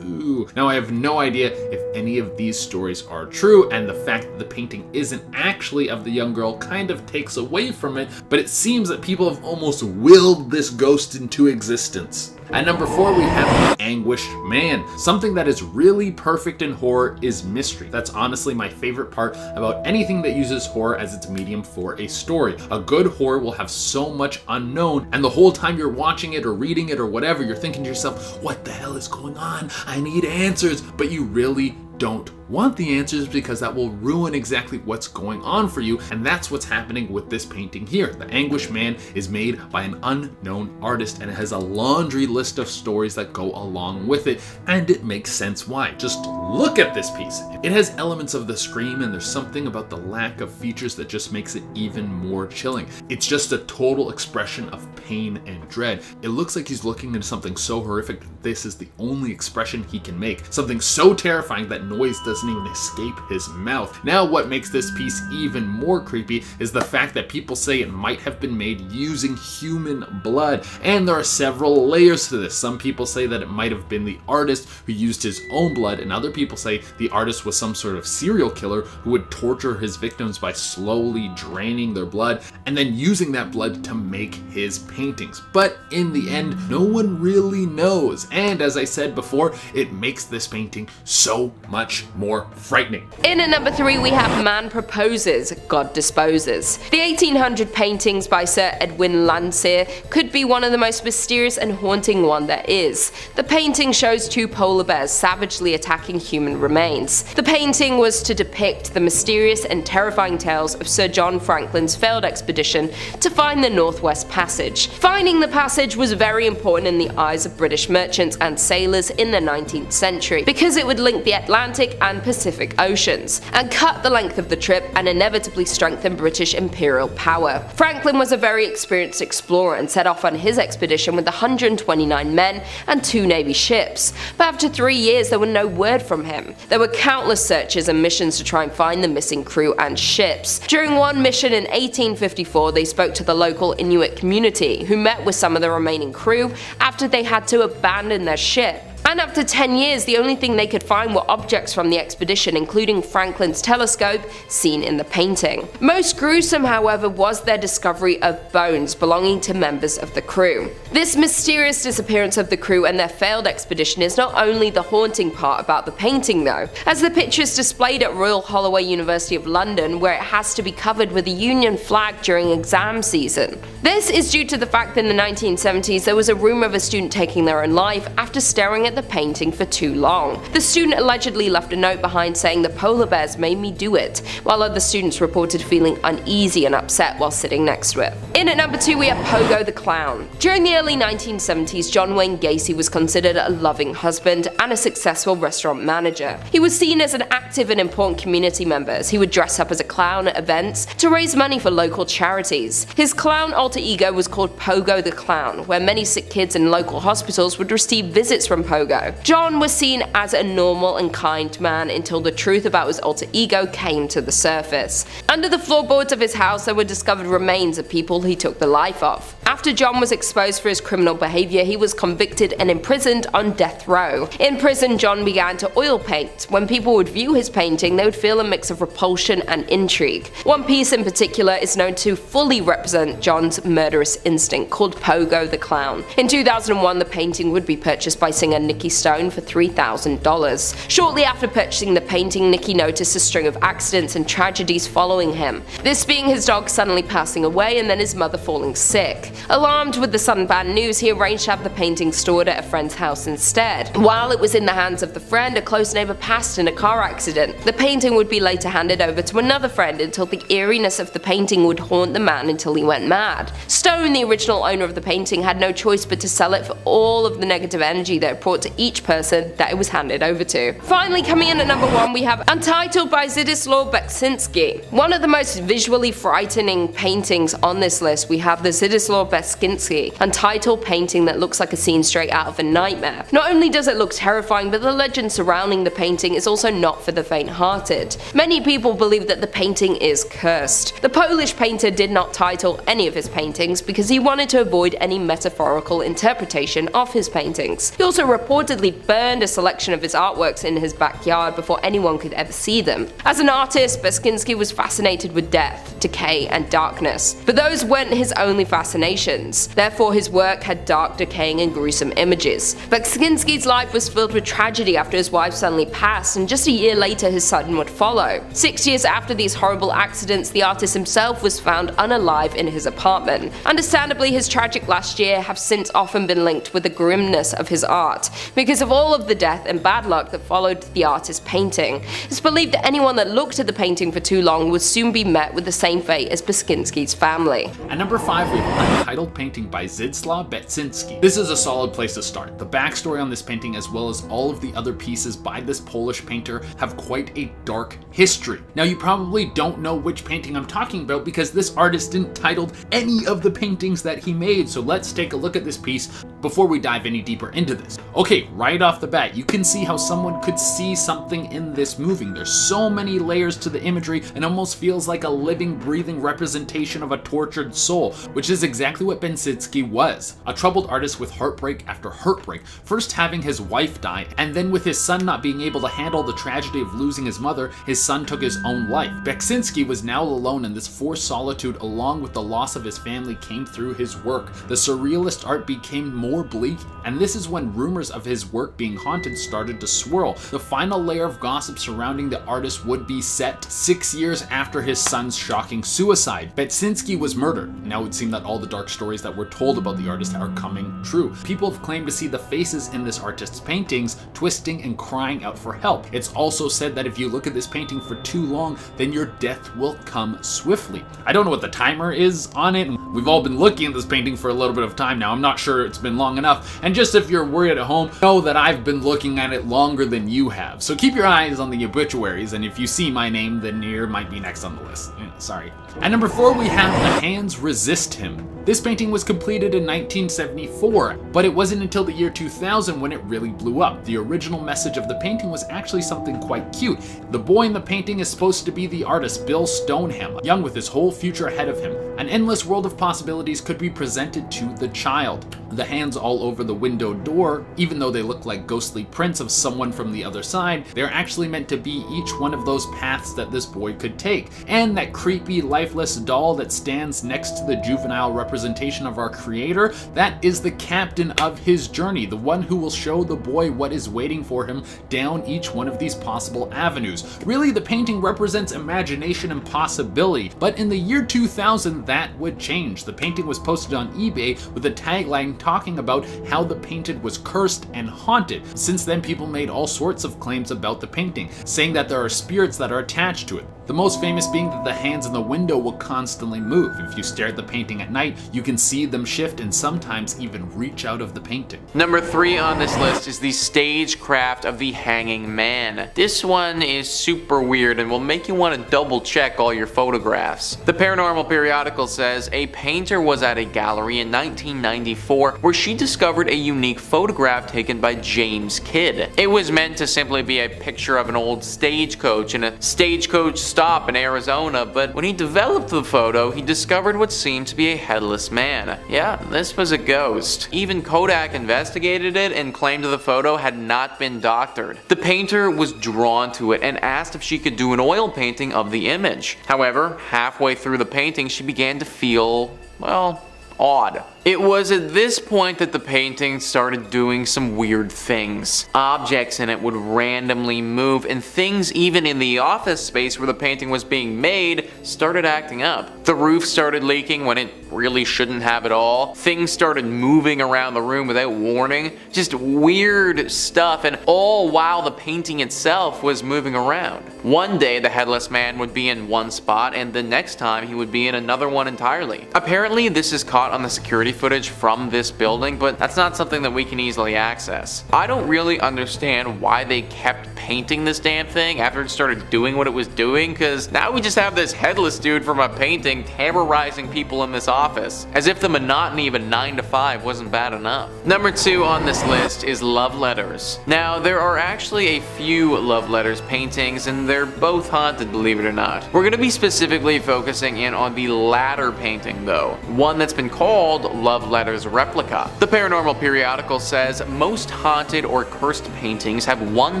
Ooh. Now, I have no idea if any of these stories are true, and the fact that the painting isn't actually of the young girl kind of takes away from it, but it seems that people have almost willed this ghost into existence. At number 4, we have the Anguished Man. Something that is really perfect in horror is mystery. That's honestly my favorite part about anything that uses horror as its medium for a story. A good horror will have so much unknown, and the whole time you're watching it or reading it or whatever, you're thinking to yourself, what the hell is going on? I need answers, but you really don't want the answers because that will ruin exactly what's going on for you, and that's what's happening with this painting here. The Anguished Man is made by an unknown artist, and it has a laundry list of stories that go along with it, and it makes sense why. Just look at this piece. It has elements of The Scream, and there's something about the lack of features that just makes it even more chilling. It's just a total expression of pain and dread. It looks like he's looking into something so horrific that this is the only expression he can make. Something so terrifying that noise doesn't even escape his mouth. Now, what makes this piece even more creepy is the fact that people say it might have been made using human blood, and there are several layers to this. Some people say that it might have been the artist who used his own blood, and other people say the artist was some sort of serial killer who would torture his victims by slowly draining their blood and then using that blood to make his paintings. But in the end, no one really knows, and as I said before, it makes this painting so much more frightening. In at number 3, we have Man Proposes, God Disposes. The 1800 paintings by Sir Edwin Landseer could be one of the most mysterious and haunting one there is. The painting shows 2 polar bears savagely attacking human remains. The painting was to depict the mysterious and terrifying tales of Sir John Franklin's failed expedition to find the Northwest Passage. Finding the passage was very important in the eyes of British merchants and sailors in the 19th century because it would link the Atlantic and Pacific Oceans, and cut the length of the trip and inevitably strengthen British imperial power. Franklin was a very experienced explorer and set off on his expedition with 129 men and 2 Navy ships, but after 3 years there were no word from him. There were countless searches and missions to try and find the missing crew and ships. During one mission in 1854, they spoke to the local Inuit community, who met with some of the remaining crew after they had to abandon their ship. And after 10 years, the only thing they could find were objects from the expedition, including Franklin's telescope, seen in the painting. Most gruesome, however, was their discovery of bones belonging to members of the crew. This mysterious disappearance of the crew and their failed expedition is not only the haunting part about the painting though, as the picture is displayed at Royal Holloway University of London, where it has to be covered with a Union flag during exam season. This is due to the fact that in the 1970s there was a rumour of a student taking their own life after staring at the painting for too long. The student allegedly left a note behind saying the polar bears made me do it, while other students reported feeling uneasy and upset while sitting next to it. In at number 2, we have Pogo the Clown. During the early 1970s, John Wayne Gacy was considered a loving husband and a successful restaurant manager. He was seen as an active and important community member, as he would dress up as a clown at events to raise money for local charities. His clown alter ego was called Pogo the Clown, where many sick kids in local hospitals would receive visits from Pogo. John was seen as a normal and kind man until the truth about his alter ego came to the surface. Under the floorboards of his house there were discovered remains of people he took the life of. After John was exposed for his criminal behavior, he was convicted and imprisoned on death row. In prison, John began to oil paint. When people would view his painting, they would feel a mix of repulsion and intrigue. One piece in particular is known to fully represent John's murderous instinct, called Pogo the Clown. In 2001, the painting would be purchased by singer Nikki Stone for $3,000. Shortly after purchasing the painting, Nikki noticed a string of accidents and tragedies following him. This being his dog suddenly passing away and then his mother falling sick. Alarmed with the sudden bad news, he arranged to have the painting stored at a friend's house instead. While it was in the hands of the friend, a close neighbor passed in a car accident. The painting would be later handed over to another friend until the eeriness of the painting would haunt the man until he went mad. Stone, the original owner of the painting, had no choice but to sell it for all of the negative energy that it brought to each person that it was handed over to. Finally, coming in at number 1, we have Untitled by Zdzislaw Beksinski. One of the most visually frightening paintings on this list, we have the Zdzislaw Beksinski Untitled painting that looks like a scene straight out of a nightmare. Not only does it look terrifying, but the legend surrounding the painting is also not for the faint-hearted. Many people believe that the painting is cursed. The Polish painter did not title any of his paintings because he wanted to avoid any metaphorical interpretation of his paintings. He also reportedly burned a selection of his artworks in his backyard before anyone could ever see them. As an artist, Beksinski was fascinated with death, decay, and darkness. But those weren't his only fascinations. Therefore, his work had dark, decaying, and gruesome images. Beksinski's life was filled with tragedy after his wife suddenly passed, and just a year later his son would follow. 6 years after these horrible accidents, the artist himself was found unalive in his apartment. Understandably, his tragic last year have since often been linked with the grimness of his art, because of all of the death and bad luck that followed the artist's painting. It's believed that anyone that looked at the painting for too long would soon be met with the same fate as Beksinski's family. At number 5, we have Untitled painting by Zdzislaw Beksinski. This is a solid place to start. The backstory on this painting, as well as all of the other pieces by this Polish painter, have quite a dark history. Now, you probably don't know which painting I'm talking about because this artist didn't title any of the paintings that he made, so let's take a look at this piece before we dive any deeper into this. Okay, right off the bat, you can see how someone could see something in this moving. There's so many layers to the imagery and almost feels like a living, breathing representation of a tortured soul, which is exactly what Beksinski was. A troubled artist with heartbreak after heartbreak, first having his wife die, and then with his son not being able to handle the tragedy of losing his mother, his son took his own life. Beksinski was now alone, and this forced solitude along with the loss of his family came through his work. The surrealist art became more bleak, and this is when rumors of his work being haunted started to swirl. The final layer of gossip surrounding the artist would be set 6 years after his son's shocking suicide. Beksinski was murdered. Now it would seem that all the dark stories that were told about the artist are coming true. People have claimed to see the faces in this artist's paintings twisting and crying out for help. It's also said that if you look at this painting for too long, then your death will come swiftly. I don't know what the timer is on it. We've all been looking at this painting for a little bit of time now. I'm not sure it's been long enough. And just if you're worried at home, know that I've been looking at it longer than you have. So keep your eyes on the obituaries, and if you see my name, then you might be next on the list. Sorry. At number 4, we have The Hands Resist Him. This painting was completed in 1974, but it wasn't until the year 2000 when it really blew up. The original message of the painting was actually something quite cute. The boy in the painting is supposed to be the artist Bill Stoneham, young with his whole future ahead of him. An endless world of possibilities could be presented to the child. The hands all over the window door, even though they look like ghostly prints of someone from the other side, they're actually meant to be each one of those paths that this boy could take. And that creepy, lifeless doll that stands next to the juvenile representation of our creator, that is the captain of his journey, the one who will show the boy what is waiting for him down each one of these possible avenues. Really, the painting represents imagination and possibility, but in the year 2000, that would change. The painting was posted on eBay with a tagline talking about how the painted was cursed and haunted. Since then, people made all sorts of claims about the painting, saying that there are spirits that are attached to it. The most famous being that the hands in the window will constantly move. If you stare at the painting at night, you can see them shift and sometimes even reach out of the painting. Number 3 on this list is the stagecraft of the Hanging Man. This one is super weird and will make you want to double check all your photographs. The Paranormal periodical says a painter was at a gallery in 1994 where she discovered a unique photograph taken by James Kidd. It was meant to simply be a picture of an old stagecoach in a stagecoach stop in Arizona, but when he developed the photo, he discovered what seemed to be a headless man. Yeah, this was a ghost. Even Kodak investigated it and claimed the photo had not been doctored. The painter was drawn to it and asked if she could do an oil painting of the image. However, halfway through the painting, she began to feel, well, odd. It was at this point that the painting started doing some weird things. Objects in it would randomly move, and things even in the office space where the painting was being made started acting up. The roof started leaking when it really shouldn't have at all. Things started moving around the room without warning. Just weird stuff, and all while the painting itself was moving around. One day the headless man would be in one spot, and the next time he would be in another one entirely. Apparently this is caught on the security footage from this building, but that's not something that we can easily access. I don't really understand why they kept painting this damn thing after it started doing what it was doing, because now we just have this headless dude from a painting terrorizing people in this office, as if the monotony of a 9 to 5 wasn't bad enough. Number 2 on this list is love letters. Now there are actually a few love letters paintings, and they're both haunted, believe it or not. We're going to be specifically focusing in on the latter painting though, one that's been called Love Letters Replica. The Paranormal periodical says most haunted or cursed paintings have one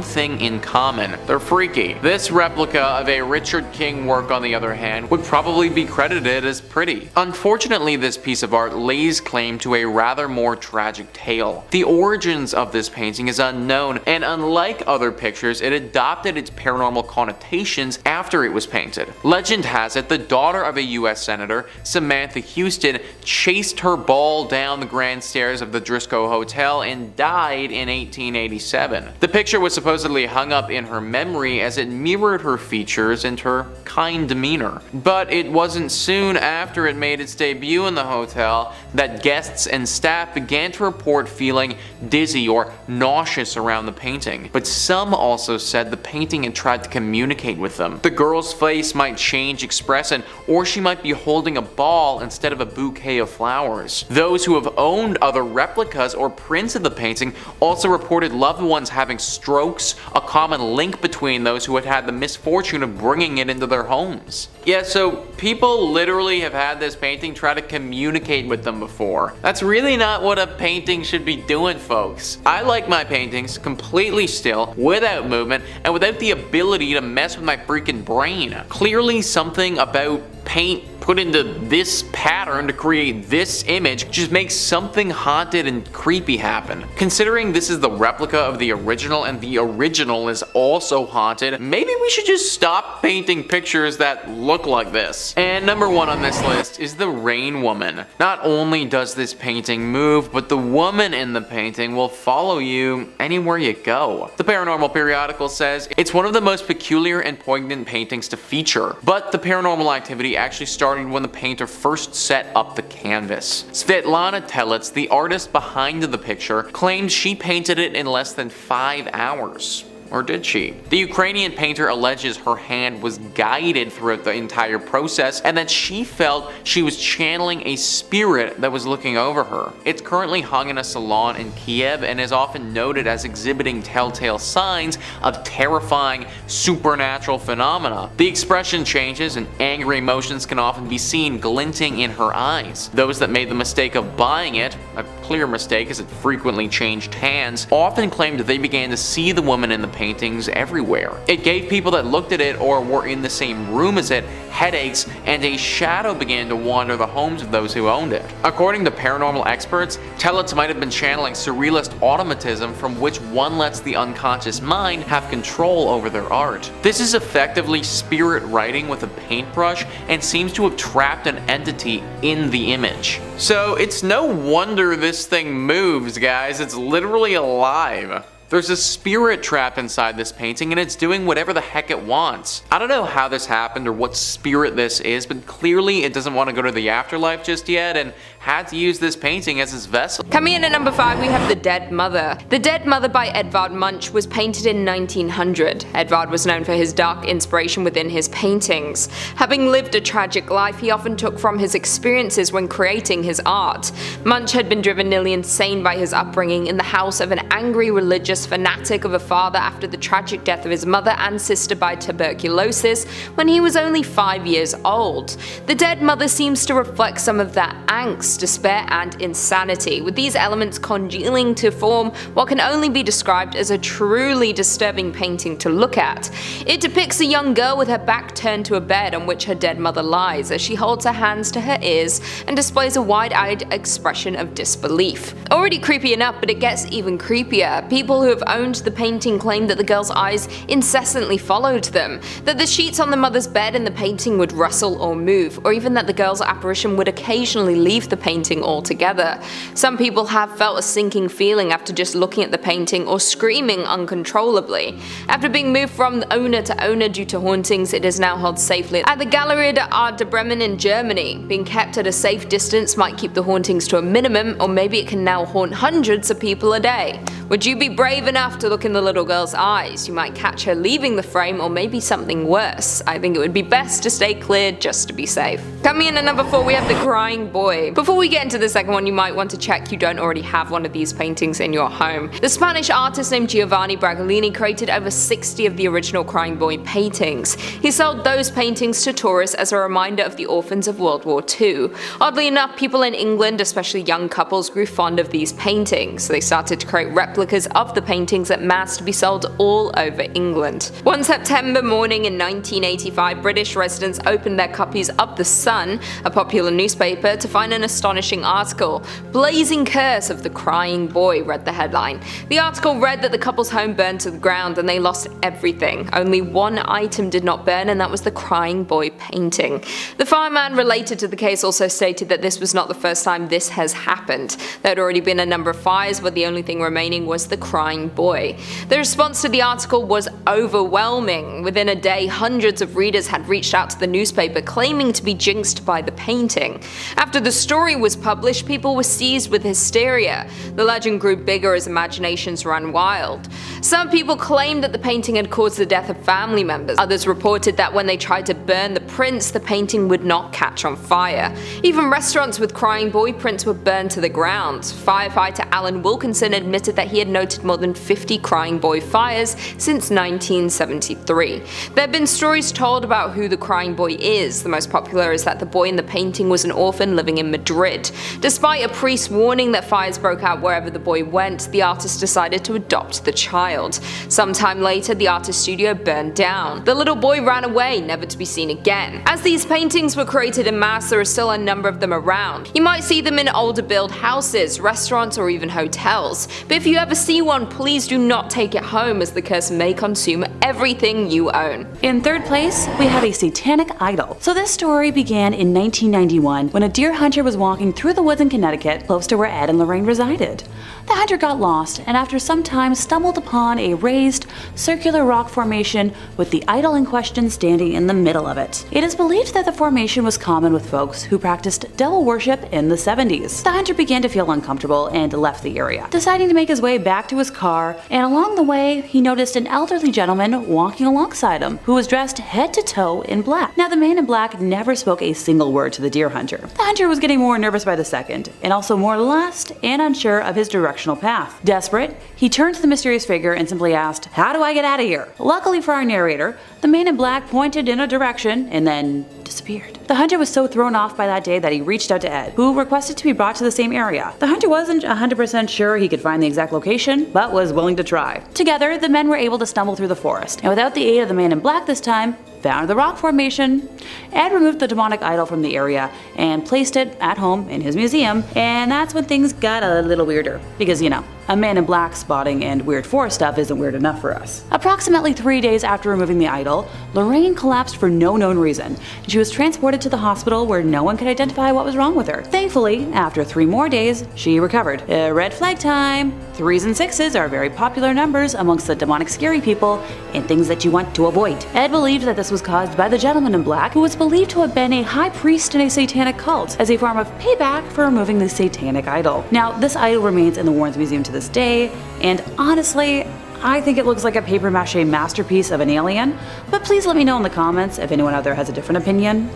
thing in common: they're freaky. This replica of a Richard King work, on the other hand, would probably be credited as pretty. Unfortunately, this piece of art lays claim to a rather more tragic tale. The origins of this painting is unknown, and unlike other pictures, it adopted its paranormal connotations after it was painted. Legend has it the daughter of a US Senator, Samantha Houston, chased her ball down the grand stairs of the Driscoll Hotel and died in 1887. The picture was supposedly hung up in her memory as it mirrored her features and her kind demeanor. But it wasn't soon after it made its debut in the hotel that guests and staff began to report feeling dizzy or nauseous around the painting. But some also said the painting had tried to communicate with them. The girl's face might change expression, or she might be holding a ball instead of a bouquet of flowers. Those who have owned other replicas or prints of the painting also reported loved ones having strokes, a common link between those who had had the misfortune of bringing it into their homes. Yeah, so people literally have had this painting try to communicate with them before. That's really not what a painting should be doing, folks. I like my paintings completely still, without movement, and without the ability to mess with my freaking brain. Clearly something about paint put into this pattern to create this image just makes something haunted and creepy happen. Considering this is the replica of the original and the original is also haunted, maybe we should just stop painting pictures that look like this. And number 1 on this list is the Rain Woman. Not only does this painting move, but the woman in the painting will follow you anywhere you go. The Paranormal periodical says it's one of the most peculiar and poignant paintings to feature, but the paranormal activity actually started when the painter first set up the canvas. Svetlana Telets, the artist behind the picture, claimed she painted it in less than 5 hours. Or did she? The Ukrainian painter alleges her hand was guided throughout the entire process and that she felt she was channeling a spirit that was looking over her. It's currently hung in a salon in Kiev and is often noted as exhibiting telltale signs of terrifying supernatural phenomena. The expression changes and angry emotions can often be seen glinting in her eyes. Those that made the mistake of buying it, a clear mistake as it frequently changed hands, often claimed that they began to see the woman in the paintings everywhere. It gave people that looked at it or were in the same room as it headaches, and a shadow began to wander the homes of those who owned it. According to paranormal experts, Telets might have been channeling surrealist automatism from which one lets the unconscious mind have control over their art. This is effectively spirit writing with a paintbrush and seems to have trapped an entity in the image. So it's no wonder this thing moves, guys. It's literally alive. There's a spirit trapped inside this painting and it's doing whatever the heck it wants. I don't know how this happened or what spirit this is, but clearly it doesn't want to go to the afterlife just yet and had to use this painting as its vessel. Coming in at number 5, we have The Dead Mother. The Dead Mother by Edvard Munch was painted in 1900. Edvard was known for his dark inspiration within his paintings. Having lived a tragic life, he often took from his experiences when creating his art. Munch had been driven nearly insane by his upbringing in the house of an angry religious religious fanatic of a father after the tragic death of his mother and sister by tuberculosis when he was only 5 years old. The dead mother seems to reflect some of that angst, despair, and insanity, with these elements congealing to form what can only be described as a truly disturbing painting to look at. It depicts a young girl with her back turned to a bed on which her dead mother lies as she holds her hands to her ears and displays a wide-eyed expression of disbelief. Already creepy enough, but it gets even creepier. People who have owned the painting claim that the girl's eyes incessantly followed them, that the sheets on the mother's bed in the painting would rustle or move, or even that the girl's apparition would occasionally leave the painting altogether. Some people have felt a sinking feeling after just looking at the painting or screaming uncontrollably. After being moved from owner to owner due to hauntings, it is now held safely at the Galerie d'Art de Bremen in Germany. Being kept at a safe distance might keep the hauntings to a minimum, or maybe it can now haunt hundreds of people a day. Would you be brave enough to look in the little girl's eyes? You might catch her leaving the frame, or maybe something worse. I think it would be best to stay clear just to be safe. Coming in at number 4, we have the Crying Boy. Before we get into the second one, you might want to check you don't already have one of these paintings in your home. The Spanish artist named Giovanni Bragolini created over 60 of the original Crying Boy paintings. He sold those paintings to tourists as a reminder of the orphans of World War II. Oddly enough, people in England, especially young couples, grew fond of these paintings, so they started to create replicas of the paintings at mass to be sold all over England. One September morning in 1985, British residents opened their copies of The Sun, a popular newspaper, to find an astonishing article. "Blazing Curse of the Crying Boy," read the headline. The article read that the couple's home burned to the ground and they lost everything. Only one item did not burn, and that was the Crying Boy painting. The fireman related to the case also stated that this was not the first time this has happened. There had already been a number of fires where the only thing remaining was the Crying Boy. The response to the article was overwhelming. Within a day, hundreds of readers had reached out to the newspaper claiming to be jinxed by the painting. After the story was published, people were seized with hysteria. The legend grew bigger as imaginations ran wild. Some people claimed that the painting had caused the death of family members. Others reported that when they tried to burn the prints, the painting would not catch on fire. Even restaurants with Crying Boy prints were burned to the ground. Firefighter Alan Wilkinson admitted that he had noted more than 50 Crying Boy fires since 1973. There have been stories told about who the Crying Boy is. The most popular is that the boy in the painting was an orphan living in Madrid. Despite a priest's warning that fires broke out wherever the boy went, the artist decided to adopt the child. Sometime later, the artist's studio burned down. The little boy ran away, never to be seen again. As these paintings were created in mass, there are still a number of them around. You might see them in older build houses, restaurants, or even hotels. But if you ever see one, please do not take it home, as the curse may consume everything you own. In third place, we have a satanic idol. So this story began in 1991 when a deer hunter was walking through the woods in Connecticut, close to where Ed and Lorraine resided. The hunter got lost and after some time stumbled upon a raised, circular rock formation with the idol in question standing in the middle of it. It is believed that the formation was common with folks who practiced devil worship in the 70s. The hunter began to feel uncomfortable and left the area, deciding to make his way back to his car, and along the way he noticed an elderly gentleman walking alongside him who was dressed head to toe in black. Now the man in black never spoke a single word to the deer hunter. The hunter was getting more nervous by the second, and also more lost and unsure of his directional path. Desperate, he turned to the mysterious figure and simply asked, "How do I get out of here?" Luckily for our narrator, the man in black pointed in a direction and then disappeared. The hunter was so thrown off by that day that he reached out to Ed, who requested to be brought to the same area. The hunter wasn't 100% sure he could find the exact location, but was willing to try. Together, the men were able to stumble through the forest, and without the aid of the man in black this time, found the rock formation. Ed removed the demonic idol from the area and placed it at home in his museum, and that's when things got a little weirder. Because, you know, a man in black spotting and weird forest stuff isn't weird enough for us. Approximately 3 days after removing the idol, Lorraine collapsed for no known reason, and she was transported to the hospital where no one could identify what was wrong with her. Thankfully, after 3 more days, she recovered. Red flag time! 3s and 6s are very popular numbers amongst the demonic scary people and things that you want to avoid. Ed believed that this was caused by the gentleman in black, who was believed to have been a high priest in a satanic cult, as a form of payback for removing the satanic idol. Now, this idol remains in the Warrens Museum to this day, and honestly, I think it looks like a papier-mâché masterpiece of an alien, but please let me know in the comments if anyone out there has a different opinion.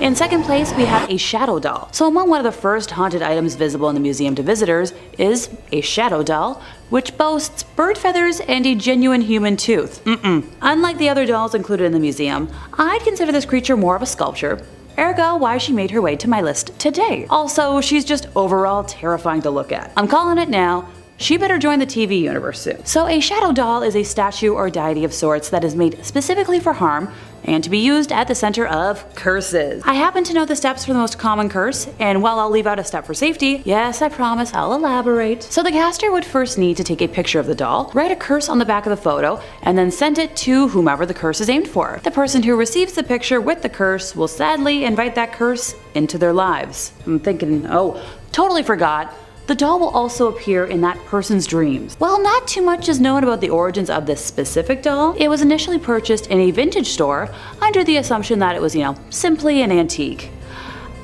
In second place, we have a shadow doll. So among one of the first haunted items visible in the museum to visitors is a shadow doll, which boasts bird feathers and a genuine human tooth. Unlike the other dolls included in the museum, I'd consider this creature more of a sculpture. Ergo, why she made her way to my list today. Also, she's just overall terrifying to look at. I'm calling it now. She better join the TV universe soon. So a shadow doll is a statue or deity of sorts that is made specifically for harm and to be used at the center of curses. I happen to know the steps for the most common curse, and while I'll leave out a step for safety, yes, I promise I'll elaborate. So the caster would first need to take a picture of the doll, write a curse on the back of the photo, and then send it to whomever the curse is aimed for. The person who receives the picture with the curse will sadly invite that curse into their lives. I'm thinking, oh, totally forgot. The doll will also appear in that person's dreams. While not too much is known about the origins of this specific doll, it was initially purchased in a vintage store under the assumption that it was, simply an antique.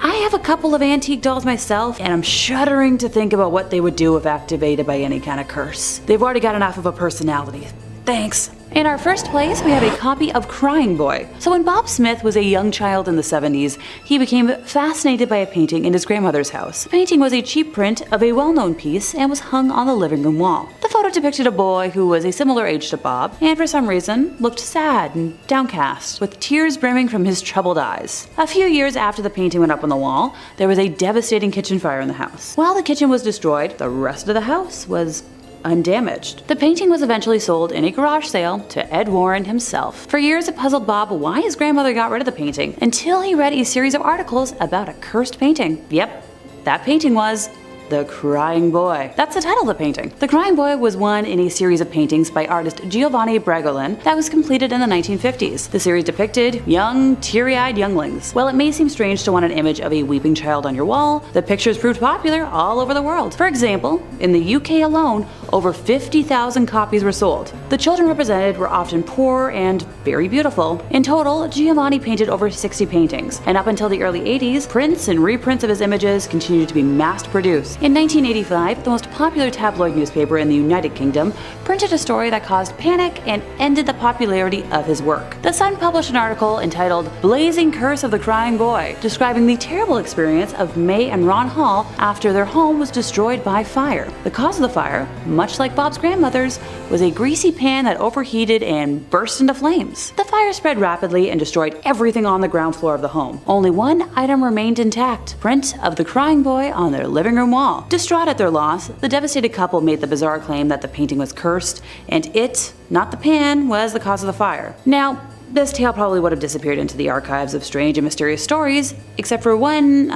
I have a couple of antique dolls myself, and I'm shuddering to think about what they would do if activated by any kind of curse. They've already got enough of a personality. Thanks. In our first place, we have a copy of Crying Boy. So when Bob Smith was a young child in the 70s, he became fascinated by a painting in his grandmother's house. The painting was a cheap print of a well-known piece and was hung on the living room wall. The photo depicted a boy who was a similar age to Bob, and for some reason, looked sad and downcast, with tears brimming from his troubled eyes. A few years after the painting went up on the wall, there was a devastating kitchen fire in the house. While the kitchen was destroyed, the rest of the house was undamaged. The painting was eventually sold in a garage sale to Ed Warren himself. For years it puzzled Bob why his grandmother got rid of the painting, until he read a series of articles about a cursed painting. Yep, that painting was The Crying Boy. That's the title of the painting. The Crying Boy was one in a series of paintings by artist Giovanni Bregolin that was completed in the 1950s. The series depicted young, teary-eyed younglings. While it may seem strange to want an image of a weeping child on your wall, the pictures proved popular all over the world. For example, in the UK alone, over 50,000 copies were sold. The children represented were often poor and very beautiful. In total, Giovanni painted over 60 paintings, and up until the early 80s, prints and reprints of his images continued to be mass-produced. In 1985, the most popular tabloid newspaper in the United Kingdom printed a story that caused panic and ended the popularity of his work. The Sun published an article entitled Blazing Curse of the Crying Boy, describing the terrible experience of May and Ron Hall after their home was destroyed by fire. The cause of the fire, much like Bob's grandmother's, was a greasy pan that overheated and burst into flames. The fire spread rapidly and destroyed everything on the ground floor of the home. Only one item remained intact: print of the Crying Boy on their living room wall. Distraught at their loss, the devastated couple made the bizarre claim that the painting was cursed, and it, not the pan, was the cause of the fire. Now, this tale probably would have disappeared into the archives of strange and mysterious stories, except for one,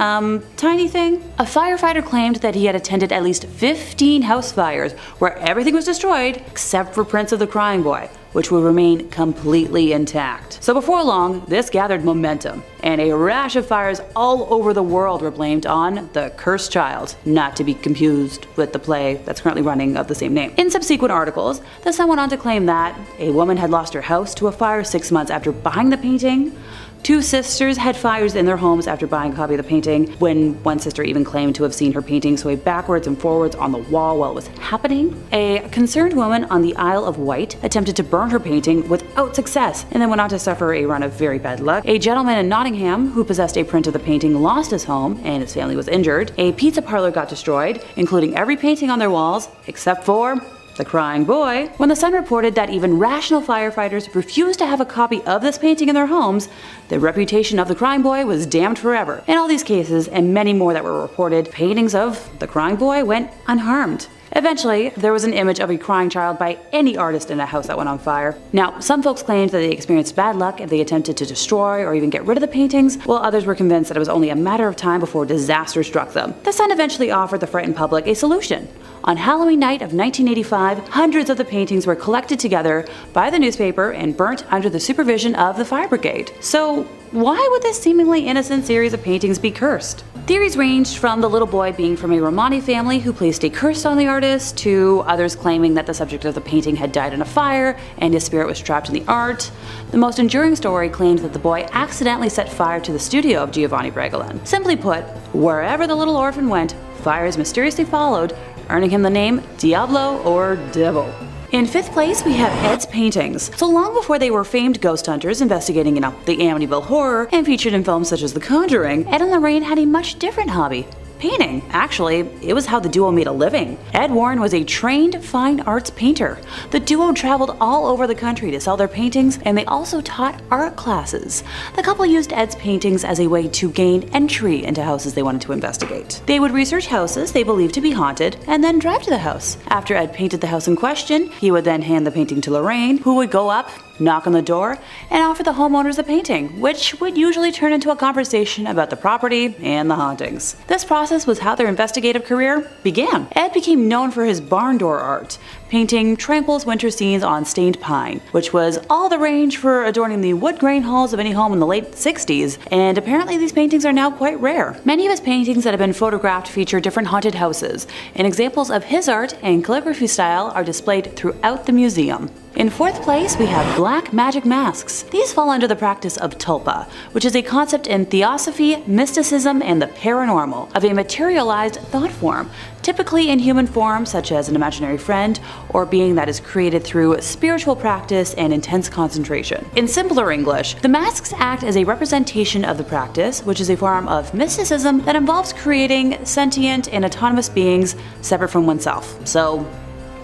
tiny thing. A firefighter claimed that he had attended at least 15 house fires where everything was destroyed except for prints of the Crying Boy, which would remain completely intact. So before long, this gathered momentum, and a rash of fires all over the world were blamed on the cursed child, not to be confused with the play that's currently running of the same name. In subsequent articles, the Sun went on to claim that a woman had lost her house to a fire 6 months after buying the painting. 2 sisters had fires in their homes after buying a copy of the painting, when one sister even claimed to have seen her painting sway backwards and forwards on the wall while it was happening. A concerned woman on the Isle of Wight attempted to burn her painting without success, and then went on to suffer a run of very bad luck. A gentleman in Nottingham who possessed a print of the painting lost his home, and his family was injured. A pizza parlor got destroyed, including every painting on their walls, except for the Crying Boy. When the Sun reported that even rational firefighters refused to have a copy of this painting in their homes, the reputation of the Crying Boy was damned forever. In all these cases, and many more that were reported, paintings of the Crying Boy went unharmed. Eventually, there was an image of a crying child by any artist in a house that went on fire. Now, some folks claimed that they experienced bad luck if they attempted to destroy or even get rid of the paintings, while others were convinced that it was only a matter of time before disaster struck them. The Sun eventually offered the frightened public a solution. On Halloween night of 1985, hundreds of the paintings were collected together by the newspaper and burnt under the supervision of the fire brigade. So, why would this seemingly innocent series of paintings be cursed? Theories ranged from the little boy being from a Romani family who placed a curse on the artist, to others claiming that the subject of the painting had died in a fire and his spirit was trapped in the art. The most enduring story claims that the boy accidentally set fire to the studio of Giovanni Bregolin. Simply put, wherever the little orphan went, fires mysteriously followed, earning him the name Diablo or Devil. In 5th place, we have Ed's paintings. So long before they were famed ghost hunters investigating the Amityville Horror and featured in films such as The Conjuring, Ed and Lorraine had a much different hobby. Painting. Actually, it was how the duo made a living. Ed Warren was a trained fine arts painter. The duo traveled all over the country to sell their paintings, and they also taught art classes. The couple used Ed's paintings as a way to gain entry into houses they wanted to investigate. They would research houses they believed to be haunted, and then drive to the house. After Ed painted the house in question, he would then hand the painting to Lorraine, who would go up, knock on the door, and offer the homeowners the painting, which would usually turn into a conversation about the property and the hauntings. This process was how their investigative career began. Ed became known for his barn door art, painting tranquil winter scenes on stained pine, which was all the rage for adorning the wood grain halls of any home in the late 60s, and apparently these paintings are now quite rare. Many of his paintings that have been photographed feature different haunted houses, and examples of his art and calligraphy style are displayed throughout the museum. In 4th place, we have black magic masks. These fall under the practice of tulpa, which is a concept in theosophy, mysticism, and the paranormal, of a materialized thought form, typically in human form such as an imaginary friend or being that is created through spiritual practice and intense concentration. In simpler English, the masks act as a representation of the practice, which is a form of mysticism that involves creating sentient and autonomous beings separate from oneself. So,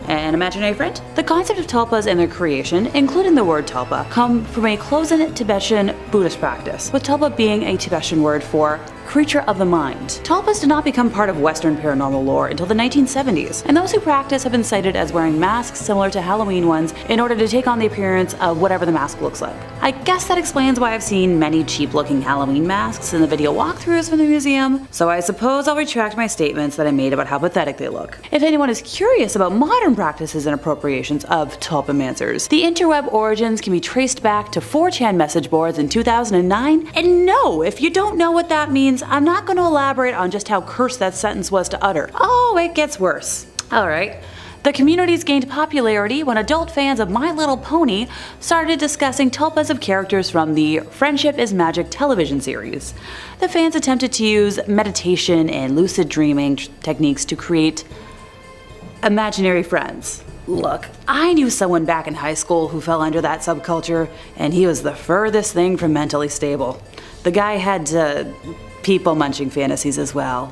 an imaginary friend? The concept of tulpas and their creation, including the word tulpa, come from a close-in Tibetan Buddhist practice, with tulpa being a Tibetan word for creature of the mind. Tulpas did not become part of Western paranormal lore until the 1970s, and those who practice have been cited as wearing masks similar to Halloween ones in order to take on the appearance of whatever the mask looks like. I guess that explains why I've seen many cheap-looking Halloween masks in the video walkthroughs from the museum, so I suppose I'll retract my statements that I made about how pathetic they look. If anyone is curious about modern practices and appropriations of tulpamancers, the interweb origins can be traced back to 4chan message boards in 2009, and no, if you don't know what that means, I'm not going to elaborate on just how cursed that sentence was to utter. Oh, it gets worse. Alright. The communities gained popularity when adult fans of My Little Pony started discussing tulpas of characters from the Friendship is Magic television series. The fans attempted to use meditation and lucid dreaming techniques to create imaginary friends. Look, I knew someone back in high school who fell under that subculture, and he was the furthest thing from mentally stable. The guy had people munching fantasies as well.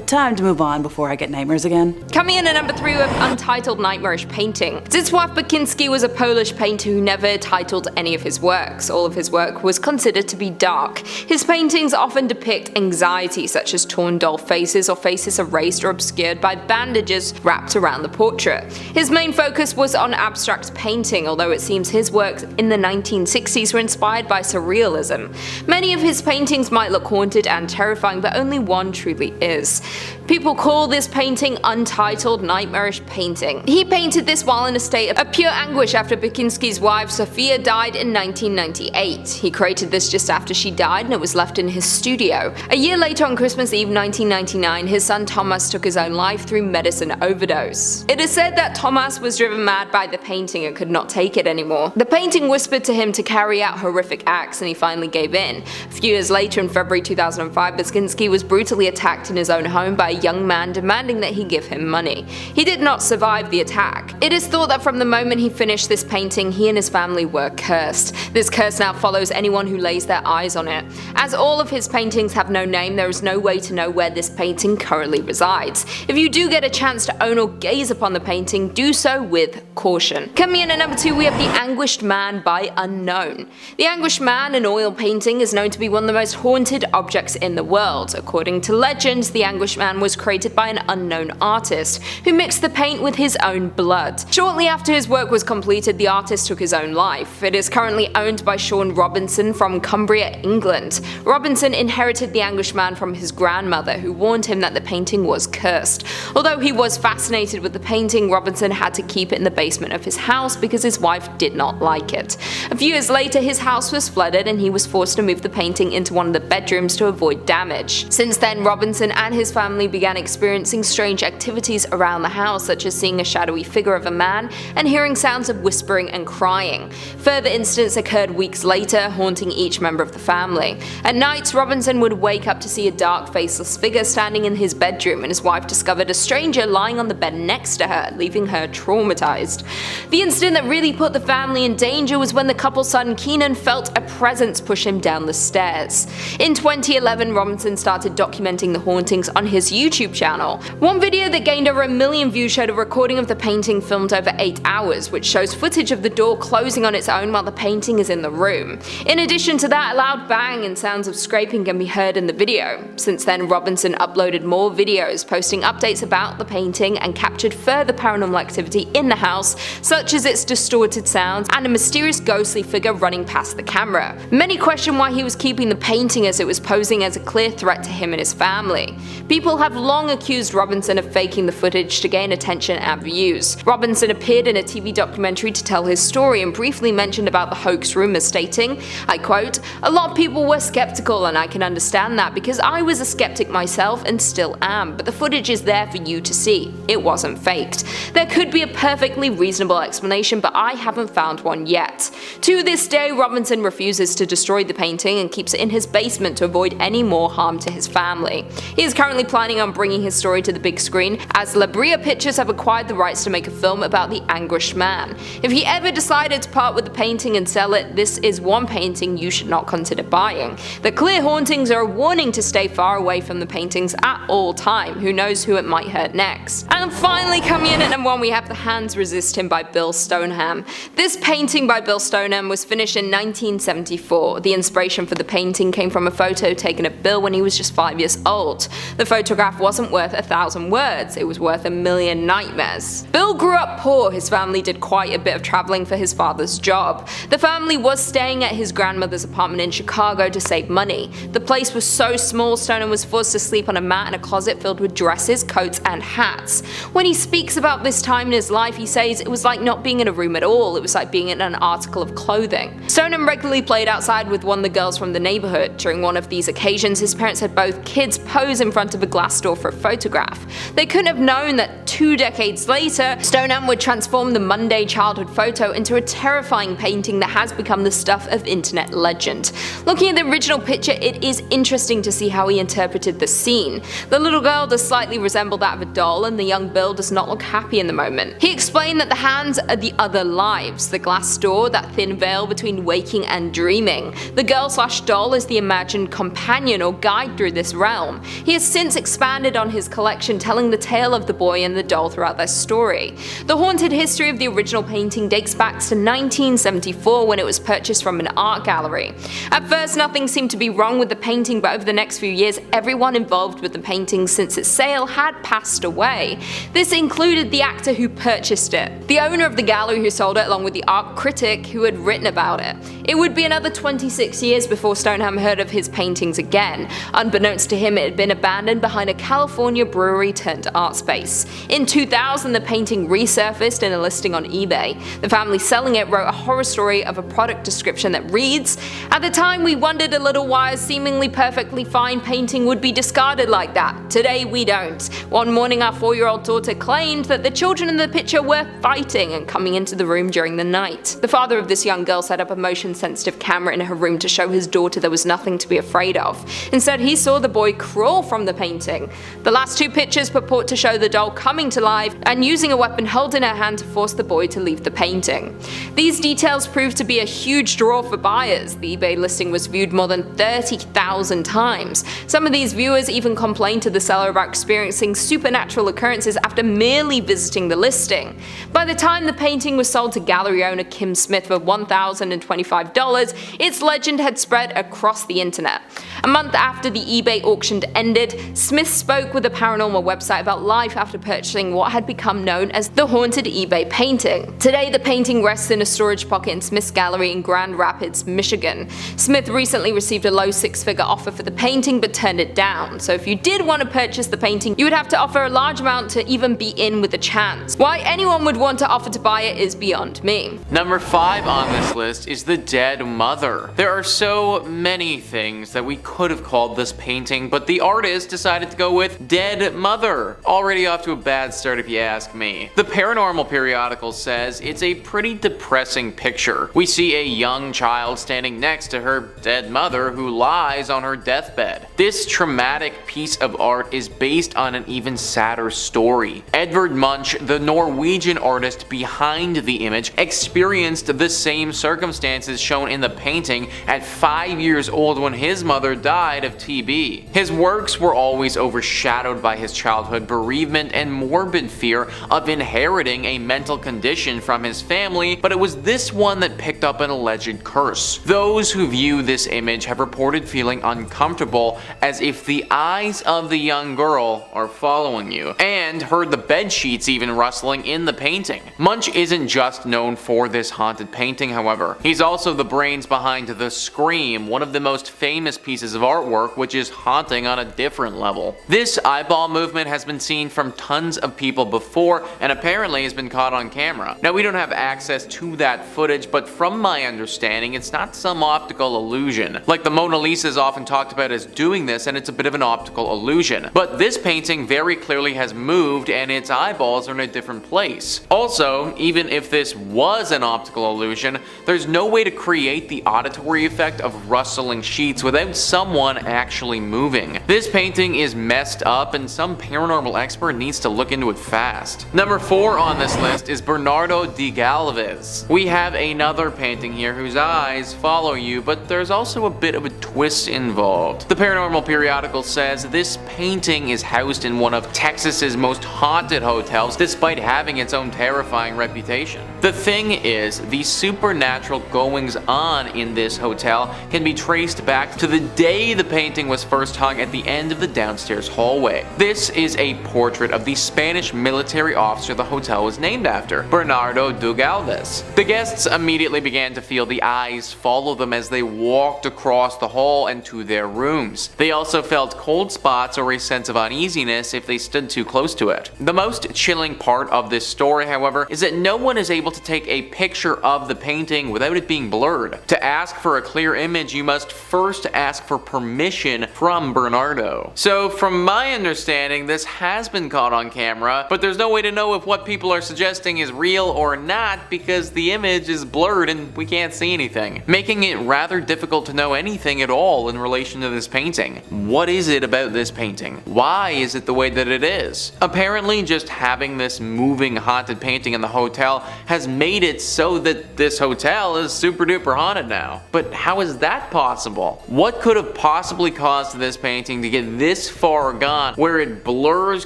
Time to move on before I get nightmares again. Coming in at number 3 with Untitled Nightmarish Painting. Zdzisław Bekinski was a Polish painter who never titled any of his works. All of his work was considered to be dark. His paintings often depict anxiety, such as torn doll faces or faces erased or obscured by bandages wrapped around the portrait. His main focus was on abstract painting, although it seems his works in the 1960s were inspired by surrealism. Many of his paintings might look haunted and terrifying, but only one truly is. People call this painting Untitled Nightmarish Painting. He painted this while in a state of pure anguish after Bekinski's wife Sofia died in 1998. He created this just after she died and it was left in his studio. A year later, on Christmas Eve 1999, his son Thomas took his own life through medicine overdose. It is said that Thomas was driven mad by the painting and could not take it anymore. The painting whispered to him to carry out horrific acts, and he finally gave in. A few years later, in February 2005, Bekinski was brutally attacked in his own home by a young man demanding that he give him money. He did not survive the attack. It is thought that from the moment he finished this painting, he and his family were cursed. This curse now follows anyone who lays their eyes on it. As all of his paintings have no name, there is no way to know where this painting currently resides. If you do get a chance to own or gaze upon the painting, do so with caution. Coming in at number 2, we have The Anguished Man by Unknown. The Anguished Man, an oil painting, is known to be one of the most haunted objects in the world. According to legends, the Anguished Man was created by an unknown artist who mixed the paint with his own blood. Shortly after his work was completed, the artist took his own life. It is currently owned by Sean Robinson from Cumbria, England. Robinson inherited the Anguished Man from his grandmother, who warned him that the painting was cursed. Although he was fascinated with the painting, Robinson had to keep it in the basement of his house because his wife did not like it. A few years later, his house was flooded and he was forced to move the painting into one of the bedrooms to avoid avoid damage. Since then, Robinson and his family began experiencing strange activities around the house, such as seeing a shadowy figure of a man and hearing sounds of whispering and crying. Further incidents occurred weeks later, haunting each member of the family. At nights, Robinson would wake up to see a dark, faceless figure standing in his bedroom, and his wife discovered a stranger lying on the bed next to her, leaving her traumatized. The incident that really put the family in danger was when the couple's son Keenan felt a presence push him down the stairs. In 2011, Robinson started documenting the hauntings on his YouTube channel. One video that gained over 1 million views showed a recording of the painting filmed over 8 hours, which shows footage of the door closing on its own while the painting is in the room. In addition to that, a loud bang and sounds of scraping can be heard in the video. Since then, Robinson uploaded more videos, posting updates about the painting, and captured further paranormal activity in the house, such as its distorted sounds and a mysterious ghostly figure running past the camera. Many question why he was keeping the painting, as it was posing as a clear threat to him and his family. People have long accused Robinson of faking the footage to gain attention and views. Robinson appeared in a TV documentary to tell his story and briefly mentioned about the hoax rumors, stating, I quote, "A lot of people were skeptical, and I can understand that because I was a skeptic myself and still am, but the footage is there for you to see. It wasn't faked. There could be a perfectly reasonable explanation, but I haven't found one yet." To this day, Robinson refuses to destroy the painting and keeps it in his basement to avoid any more harm to his family. He is currently planning on bringing his story to the big screen, as La Brea Pictures have acquired the rights to make a film about the anguished man. If he ever decided to part with the painting and sell it, this is one painting you should not consider buying. The clear hauntings are a warning to stay far away from the paintings at all time. Who knows who it might hurt next. And finally, coming in at number 1, we have The Hands Resist Him by Bill Stoneham. This painting by Bill Stoneham was finished in 1974. The inspiration for the painting came from a photo taken of Bill when he was just 5 years old. The photograph wasn't worth 1,000 words, it was worth 1,000,000 nightmares. Bill grew up poor. His family did quite a bit of traveling for his father's job. The family was staying at his grandmother's apartment in Chicago to save money. The place was so small, Stoneham was forced to sleep on a mat in a closet filled with dresses, coats, and hats. When he speaks about this time in his life, he says it was like not being in a room at all, it was like being in an article of clothing. Stoneham regularly played outside with one of the girls from the neighborhood. During one of these occasions, his parents had both kids pose in front of a glass door for a photograph. They couldn't have known that 2 decades later, Stoneham would transform the Monday childhood photo into a terrifying painting that has become the stuff of internet legend. Looking at the original picture, it is interesting to see how he interpreted the scene. The little girl does slightly resemble that of a doll, and the young Bill does not look happy in the moment. He explained that the hands are the other lives, the glass door, that thin veil between waking and dreaming. The girl/doll is the imagined companion or guide through this realm. He has since expanded on his collection, telling the tale of the boy and the doll throughout their story. The haunted history of the original painting dates back to 1974, when it was purchased from an art gallery. At first, nothing seemed to be wrong with the painting, but over the next few years, everyone involved with the painting since its sale had passed away. This included the actor who purchased it, the owner of the gallery who sold it, along with the art critic who had written about it. It would be another 26 years before Stoneham heard of his paintings again. Unbeknownst to him, it had been abandoned behind a California brewery turned art space. In 2000, the painting resurfaced in a listing on eBay. The family selling it wrote a horror story of a product description that reads, "At the time, we wondered a little why a seemingly perfectly fine painting would be discarded like that. Today we don't. One morning, our 4-year-old daughter claimed that the children in the picture were fighting and coming into the room during the night. The father of this young girl set up a motion-sensitive camera in her room to show his daughter there was nothing to be afraid of. Instead, he saw the boy crawl from the painting. The last 2 pictures purport to show the doll coming to life and using a weapon held in her hand to force the boy to leave the painting. These details proved to be a huge draw for buyers. The eBay listing was viewed more than 30,000 times. Some of these viewers even complained to the seller about experiencing supernatural occurrences after merely visiting the listing. By the time the painting was sold to gallery owner Kim Smith for $1,025, its legend had spread across the internet. A month after the eBay auction ended, Smith spoke with a paranormal website about life after purchasing what had become known as the haunted eBay painting. Today, the painting rests in a storage pocket in Smith's gallery in Grand Rapids, Michigan. Smith recently received a low 6-figure offer for the painting but turned it down, so if you did want to purchase the painting, you would have to offer a large amount to even be in with a chance. Why anyone would want to offer to buy it is beyond me. Number 5 on this list is the dead mother. There are so many things that we could have called this painting, but the artist decided to go with Dead Mother. Already off to a bad start if you ask me. The Paranormal periodical says it's a pretty depressing picture. We see a young child standing next to her dead mother who lies on her deathbed. This traumatic piece of art is based on an even sadder story. Edvard Munch, the Norwegian artist behind the image, experienced the same circumstances shown in the painting at 5 years old when his mother died of TB. His works were always overshadowed by his childhood bereavement and morbid fear of inheriting a mental condition from his family, but it was this one that picked up an alleged curse. Those who view this image have reported feeling uncomfortable, as if the eyes of the young girl are following you, and heard the bed sheets even rustling in the painting. Munch isn't just known for this haunted painting, however. He's also the brains behind The Scream, one of the most famous pieces of artwork, which is haunting on a different level. This eyeball movement has been seen from tons of people before, and apparently has been caught on camera. Now, we don't have access to that footage, but from my understanding, it's not some optical illusion. Like the Mona Lisa is often talked about as doing this, and it's a bit of an optical illusion. But this painting very clearly has moved, and its eyeballs are in a different place. Also, even if this was an optical illusion, there's no way to create the auditory effect of rustling sheets without someone actually moving. This painting is messed up, and some paranormal expert needs to look into it fast. Number 4 on this list is Bernardo de Galvez. We have another painting here whose eyes follow you, but there's also a bit of a twist involved. The Paranormal periodical says this painting is housed in one of Texas's most haunted hotels, despite having its own terrifying reputation. The thing is, the supernatural goings on in this hotel can be traced back to the day the painting was first hung at the end of the downstairs hallway. This is a portrait of the Spanish military officer the hotel was named after, Bernardo de Galvez. The guests immediately began to feel the eyes follow them as they walked across the hall and to their rooms. They also felt cold spots or a sense of uneasiness if they stood too close to it. The most chilling part of this story, however, is that no one is able to take a picture of the painting without it being blurred. To ask for a clear image, you must first ask for permission from Bernardo. So from my understanding, this has been caught on camera, but there's no way to know if what people are suggesting is real or not because the image is blurred and we can't see anything, making it rather difficult to know anything at all in relation to this painting. What is it about this painting? Why is it the way that it is? Apparently, just having this moving haunted painting in the hotel has made it so that this hotel is super duper haunted now. But how is that possible? What could have possibly caused this painting to get this far gone where it blurs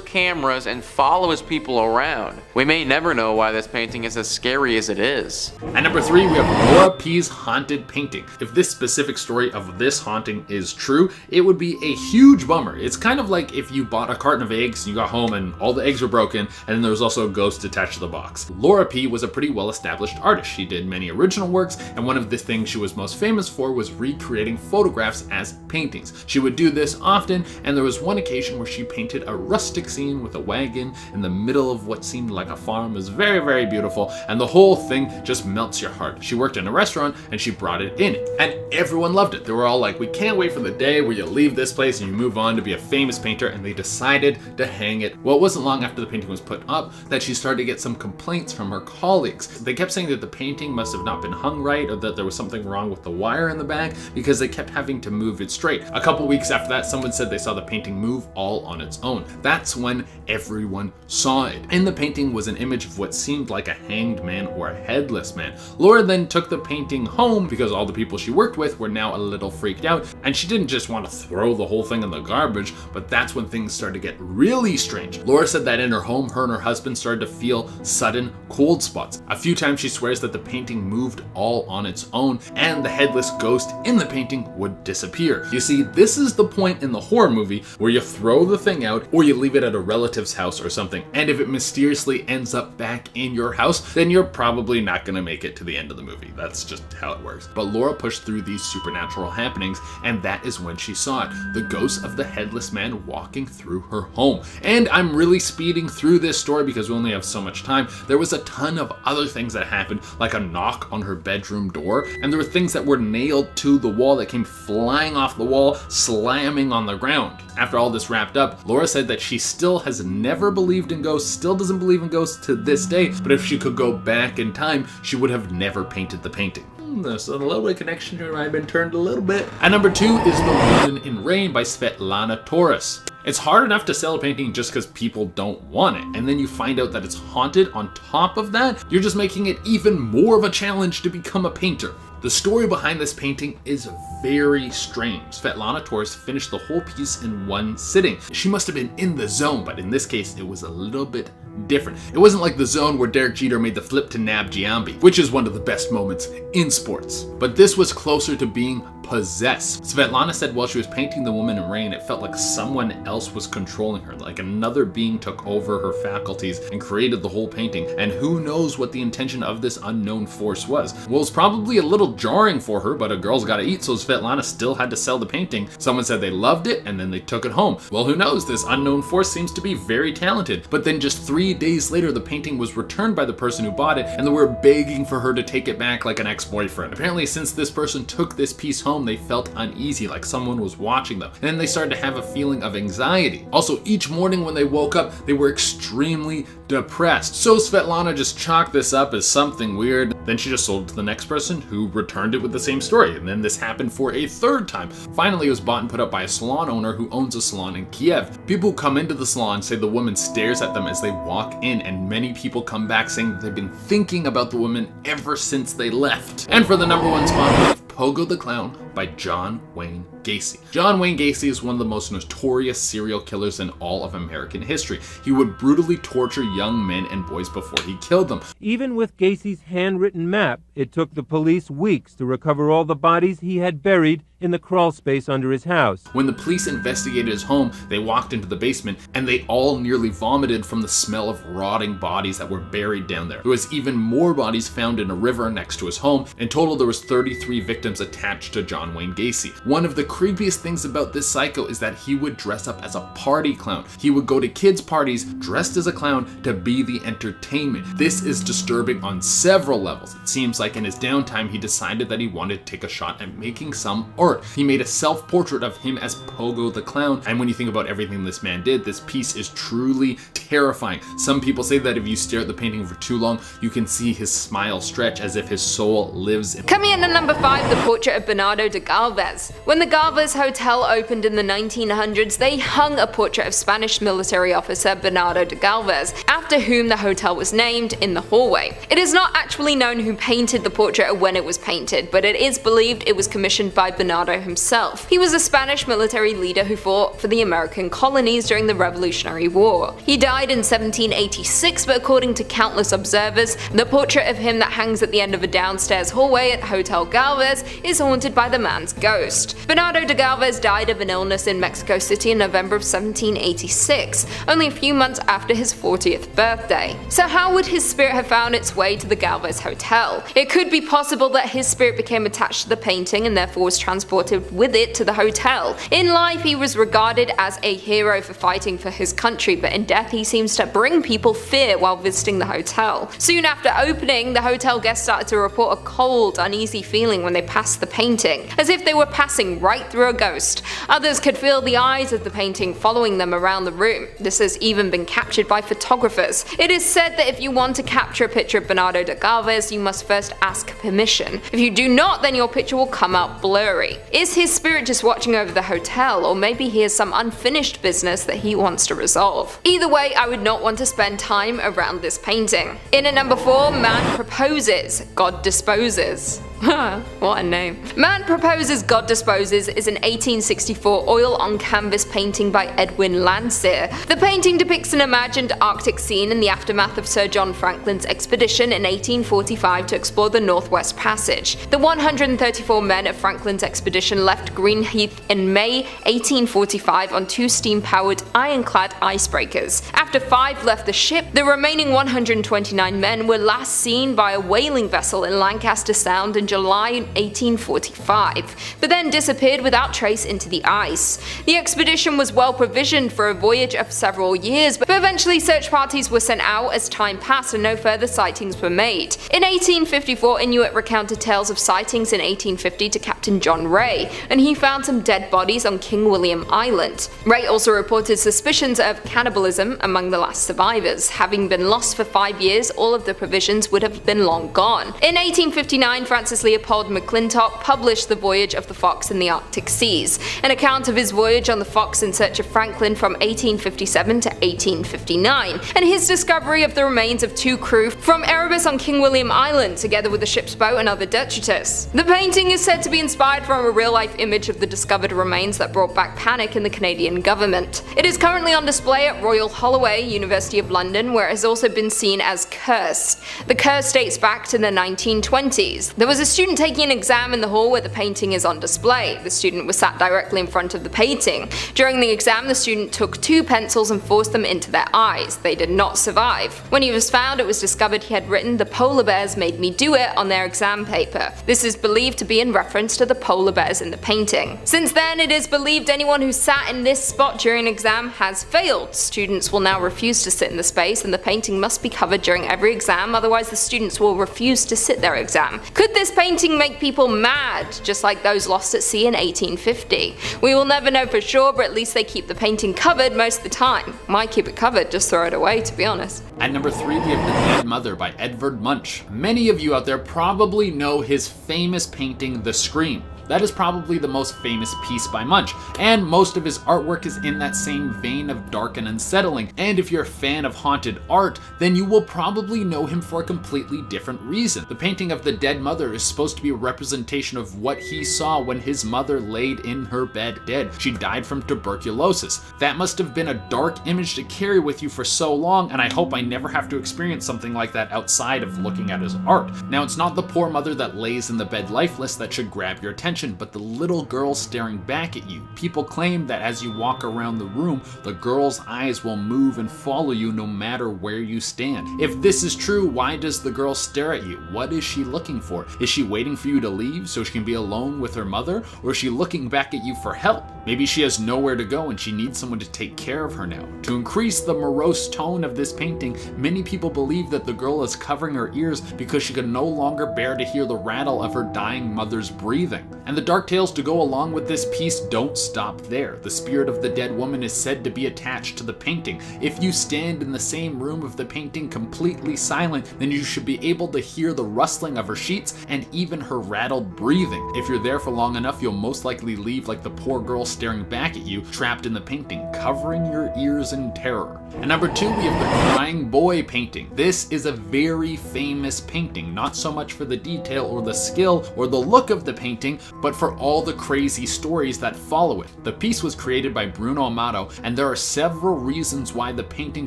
cameras and follows people around? We may never know why this painting is as scary as it is. At number 3, we have Laura P's haunted painting. If this specific story of this haunting is true, it would be a huge bummer. It's kind of like if you bought a carton of eggs and you got home and all the eggs were broken, and then there was also a ghost attached to the box. Laura P was a pretty well-established artist. She did many original works, and one of the things she was most famous for was recreating photographs as paintings. She would do this often, and there was one occasion where she painted a rustic scene with a wagon in the middle of what seemed like a farm. It was very, very beautiful, and the whole thing just melts your heart. She worked in a restaurant, and she brought it in, and everyone loved it. They were all like, we can't wait for the day where you leave this place and you move on to be a famous painter, and they decided to hang it. Well, it wasn't long after the painting was put up that she started to get some complaints from her colleagues. They kept saying that the painting must have not been hung right, or that there was something wrong with the wire in the back, because they kept having to move it straight. A couple weeks after that, someone said they saw the painting move all on its own. That's when everyone saw it. In the painting was an image of what seemed like a hanged man or a headless man. Laura then took the painting home because all the people she worked with were now a little freaked out, and she didn't just want to throw the whole thing in the garbage, but that's when things started to get really strange. Laura said that in her home, her and her husband started to feel sudden cold spots. A few times she swears that the painting moved all on its own, and the headless ghost in the painting would disappear. You see, this is the point in the horror movie where you throw the thing out or you leave it at a relative's house or something, and if it mysteriously ends up back in your house, then you're probably not going to make it to the end of the movie. That's just how it works. But Laura pushed through these supernatural happenings, and that is when she saw it, the ghost of the headless man walking through her home. And I'm really speeding through this story because we only have so much time. There was a ton of other things that happened, like a knock on her bedroom door, and there were things that were nailed to the wall that came flying off the wall, slamming on the ground. After all this wrapped up, Laura said that she still has never believed in ghosts, still doesn't believe in ghosts to this day, but if she could go back in time, she would have never painted the painting. There's a little bit of connection here, I've been turned a little bit. At number 2 is The Woman in Rain by Svetlana Torres. It's hard enough to sell a painting just because people don't want it, and then you find out that it's haunted on top of that, you're just making it even more of a challenge to become a painter. The story behind this painting is very strange. Svetlana Torres finished the whole piece in one sitting. She must have been in the zone, but in this case, it was a little bit different. It wasn't like the zone where Derek Jeter made the flip to nab Giambi, which is one of the best moments in sports. But this was closer to being possessed. Svetlana said while she was painting The Woman in Rain, it felt like someone else was controlling her, like another being took over her faculties and created the whole painting, and who knows what the intention of this unknown force was. Well, it's probably a little jarring for her, but a girl's gotta eat, so Svetlana still had to sell the painting. Someone said they loved it, and then they took it home. Well, who knows? This unknown force seems to be very talented. But then just 3 days later, the painting was returned by the person who bought it, and they were begging for her to take it back like an ex-boyfriend. Apparently, since this person took this piece home, they felt uneasy, like someone was watching them. And then they started to have a feeling of anxiety. Also, each morning when they woke up, they were extremely depressed. So Svetlana just chalked this up as something weird. Then she just sold it to the next person who returned it with the same story. And then this happened for a third time. Finally, it was bought and put up by a salon owner who owns a salon in Kiev. People who come into the salon say the woman stares at them as they walk in, and many people come back saying that they've been thinking about the woman ever since they left. And for the number 1 spot, we have Pogo the Clown by John Wayne Gacy. John Wayne Gacy is one of the most notorious serial killers in all of American history. He would brutally torture young men and boys before he killed them. Even with Gacy's handwritten map, it took the police weeks to recover all the bodies he had buried in the crawl space under his house. When the police investigated his home, they walked into the basement and they all nearly vomited from the smell of rotting bodies that were buried down there. There was even more bodies found in a river next to his home. In total, there was 33 victims attached to John Wayne Gacy. One of the creepiest things about this psycho is that he would dress up as a party clown. He would go to kids' parties dressed as a clown to be the entertainment. This is disturbing on several levels. It seems like in his downtime, he decided that he wanted to take a shot at making some art. He made a self-portrait of him as Pogo the Clown, and when you think about everything this man did, this piece is truly terrifying. Some people say that if you stare at the painting for too long, you can see his smile stretch as if his soul lives in. Coming in at number 5, the portrait of Bernardo de Galvez. When the Galvez Hotel opened in the 1900s, they hung a portrait of Spanish military officer Bernardo de Galvez, after whom the hotel was named, in the hallway. It is not actually known who painted the portrait or when it was painted, but it is believed it was commissioned by Bernardo himself. He was a Spanish military leader who fought for the American colonies during the Revolutionary War. He died in 1786, but according to countless observers, the portrait of him that hangs at the end of a downstairs hallway at Hotel Galvez is haunted by the man's ghost. Bernardo de Galvez died of an illness in Mexico City in November of 1786, only a few months after his 40th birthday. So how would his spirit have found its way to the Galvez Hotel? It could be possible that his spirit became attached to the painting and therefore was transported with it to the hotel. In life, he was regarded as a hero for fighting for his country, but in death he seems to bring people fear while visiting the hotel. Soon after opening, the hotel guests started to report a cold, uneasy feeling when they passed the painting, as if they were passing right through a ghost. Others could feel the eyes of the painting following them around the room. This has even been captured by photographers. It is said that if you want to capture a picture of Bernardo de Galvez, you must first ask permission. If you do not, then your picture will come out blurry. Is his spirit just watching over the hotel, or maybe he has some unfinished business that he wants to resolve? Either way, I would not want to spend time around this painting. In at number 4, Man Proposes, God Disposes. What a name. Man Proposes, God Disposes is an 1864 oil-on-canvas painting by Edwin Landseer. The painting depicts an imagined Arctic scene in the aftermath of Sir John Franklin's expedition in 1845 to explore the Northwest Passage. The 134 men of Franklin's expedition left Greenheath in May 1845 on 2 steam-powered ironclad icebreakers. After 5 left the ship, the remaining 129 men were last seen by a whaling vessel in Lancaster Sound in July 1845, but then disappeared without trace into the ice. The expedition was well provisioned for a voyage of several years, but eventually search parties were sent out as time passed and no further sightings were made. In 1854, Inuit recounted tales of sightings in 1850 to Captain John Ray, and he found some dead bodies on King William Island. Ray also reported suspicions of cannibalism among the last survivors. Having been lost for 5 years, all of the provisions would have been long gone. In 1859, Francis Leopold McClintock published The Voyage of the Fox in the Arctic Seas, an account of his voyage on the Fox in search of Franklin from 1857 to 1859, and his discovery of the remains of 2 crew from Erebus on King William Island, together with the ship's boat and other detritus. The painting is said to be inspired from a real-life image of the discovered remains that brought back panic in the Canadian government. It is currently on display at Royal Holloway, University of London, where it has also been seen as cursed. The curse dates back to the 1920s. There was a student taking an exam in the hall where the painting is on display. The student was sat directly in front of the painting. During the exam, the student took 2 pencils and forced them into their eyes. They did not survive. When he was found, it was discovered he had written "The polar bears made me do it" on their exam paper. This is believed to be in reference to the polar bears in the painting. Since then, it is believed anyone who sat in this spot during an exam has failed. Students will now refuse to sit in the space, and the painting must be covered during every exam, otherwise the students will refuse to sit their exam. Could this painting make people mad, just like those lost at sea in 1850? We will never know for sure, but at least they keep the painting covered most of the time. Why keep it covered? Just throw it away, to be honest. At number 3, we have The Dead Mother by Edvard Munch. Many of you out there probably know his famous painting, The Scream. That is probably the most famous piece by Munch, and most of his artwork is in that same vein of dark and unsettling. And if you're a fan of haunted art, then you will probably know him for a completely different reason. The painting of the dead mother is supposed to be a representation of what he saw when his mother laid in her bed dead. She died from tuberculosis. That must have been a dark image to carry with you for so long, and I hope I never have to experience something like that outside of looking at his art. Now, it's not the poor mother that lays in the bed lifeless that should grab your attention, but the little girl staring back at you. People claim that as you walk around the room, the girl's eyes will move and follow you no matter where you stand. If this is true, why does the girl stare at you? What is she looking for? Is she waiting for you to leave so she can be alone with her mother? Or is she looking back at you for help? Maybe she has nowhere to go and she needs someone to take care of her now. To increase the morose tone of this painting, many people believe that the girl is covering her ears because she can no longer bear to hear the rattle of her dying mother's breathing. And the dark tales to go along with this piece don't stop there. The spirit of the dead woman is said to be attached to the painting. If you stand in the same room of the painting completely silent, then you should be able to hear the rustling of her sheets and even her rattled breathing. If you're there for long enough, you'll most likely leave like the poor girl staring back at you, trapped in the painting, covering your ears in terror. And number 2, we have the Crying Boy painting. This is a very famous painting, not so much for the detail or the skill or the look of the painting, but for all the crazy stories that follow it. The piece was created by Bruno Amato, and there are several reasons why the painting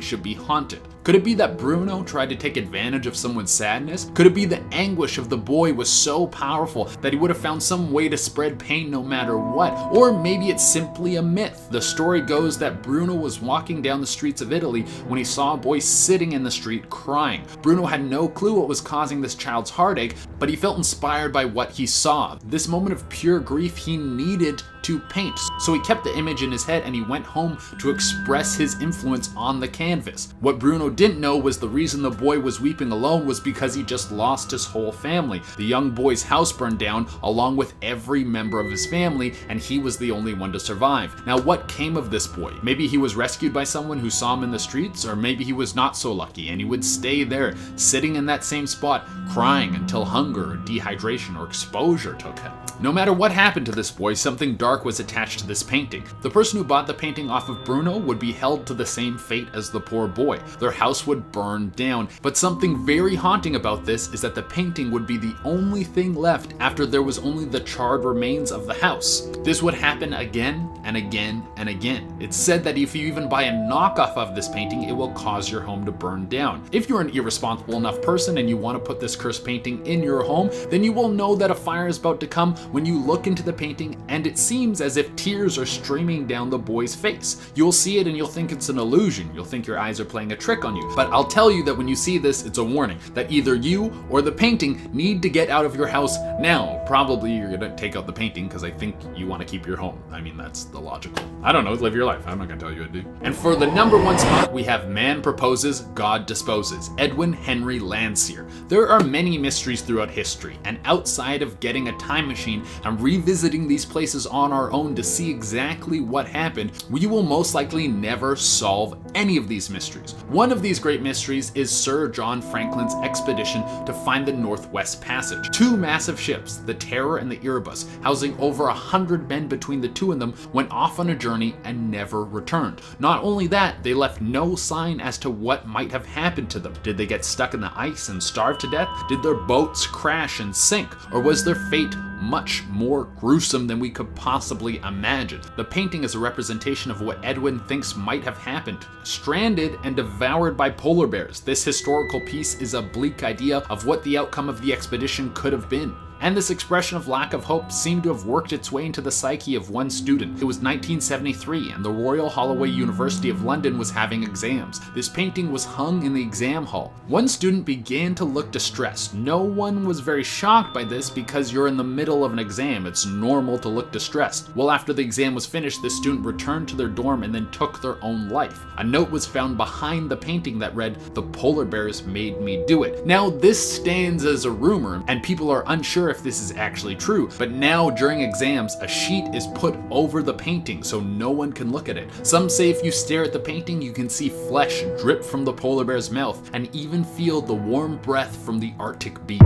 should be haunted. Could it be that Bruno tried to take advantage of someone's sadness? Could it be the anguish of the boy was so powerful that he would have found some way to spread pain no matter what? Or maybe it's simply a myth. The story goes that Bruno was walking down the streets of Italy when he saw a boy sitting in the street crying. Bruno had no clue what was causing this child's heartache, but he felt inspired by what he saw. This moment of pure grief he needed to paint. So he kept the image in his head and he went home to express his influence on the canvas. What Bruno didn't know was the reason the boy was weeping alone was because he just lost his whole family. The young boy's house burned down along with every member of his family, and he was the only one to survive. Now, what came of this boy? Maybe he was rescued by someone who saw him in the streets, or maybe he was not so lucky and he would stay there, sitting in that same spot, crying until hunger or dehydration or exposure took him. No matter what happened to this boy, something dark was attached to this painting. The person who bought the painting off of Bruno would be held to the same fate as the poor boy. Their house would burn down. But something very haunting about this is that the painting would be the only thing left after there was only the charred remains of the house. This would happen again and again and again. It's said that if you even buy a knockoff of this painting, it will cause your home to burn down. If you're an irresponsible enough person and you want to put this cursed painting in your home, then you will know that a fire is about to come when you look into the painting and it seems seems as if tears are streaming down the boy's face. You'll see it and you'll think it's an illusion. You'll think your eyes are playing a trick on you. But I'll tell you that when you see this, it's a warning that either you or the painting need to get out of your house now. Probably you're gonna take out the painting because I think you want to keep your home. I mean, that's the logical. I don't know, live your life. I'm not gonna tell you what to do. And for the number one spot, we have Man Proposes, God Disposes, Edwin Henry Landseer. There are many mysteries throughout history, and outside of getting a time machine and revisiting these places on our own to see exactly what happened, we will most likely never solve any of these mysteries. One of these great mysteries is Sir John Franklin's expedition to find the Northwest Passage. Two massive ships, the Terror and the Erebus, housing over 100 men between the two of them, went off on a journey and never returned. Not only that, they left no sign as to what might have happened to them. Did they get stuck in the ice and starve to death? Did their boats crash and sink? Or was their fate much more gruesome than we could possibly imagine? The painting is a representation of what Edwin thinks might have happened. Stranded and devoured by polar bears, this historical piece is a bleak idea of what the outcome of the expedition could have been. And this expression of lack of hope seemed to have worked its way into the psyche of one student. It was 1973 and the Royal Holloway University of London was having exams. This painting was hung in the exam hall. One student began to look distressed. No one was very shocked by this because you're in the middle of an exam. It's normal to look distressed. Well, after the exam was finished, the student returned to their dorm and then took their own life. A note was found behind the painting that read, "The polar bears made me do it." Now, this stands as a rumor and people are unsure if this is actually true, but now during exams, a sheet is put over the painting so no one can look at it. Some say if you stare at the painting, you can see flesh drip from the polar bear's mouth and even feel the warm breath from the Arctic bee.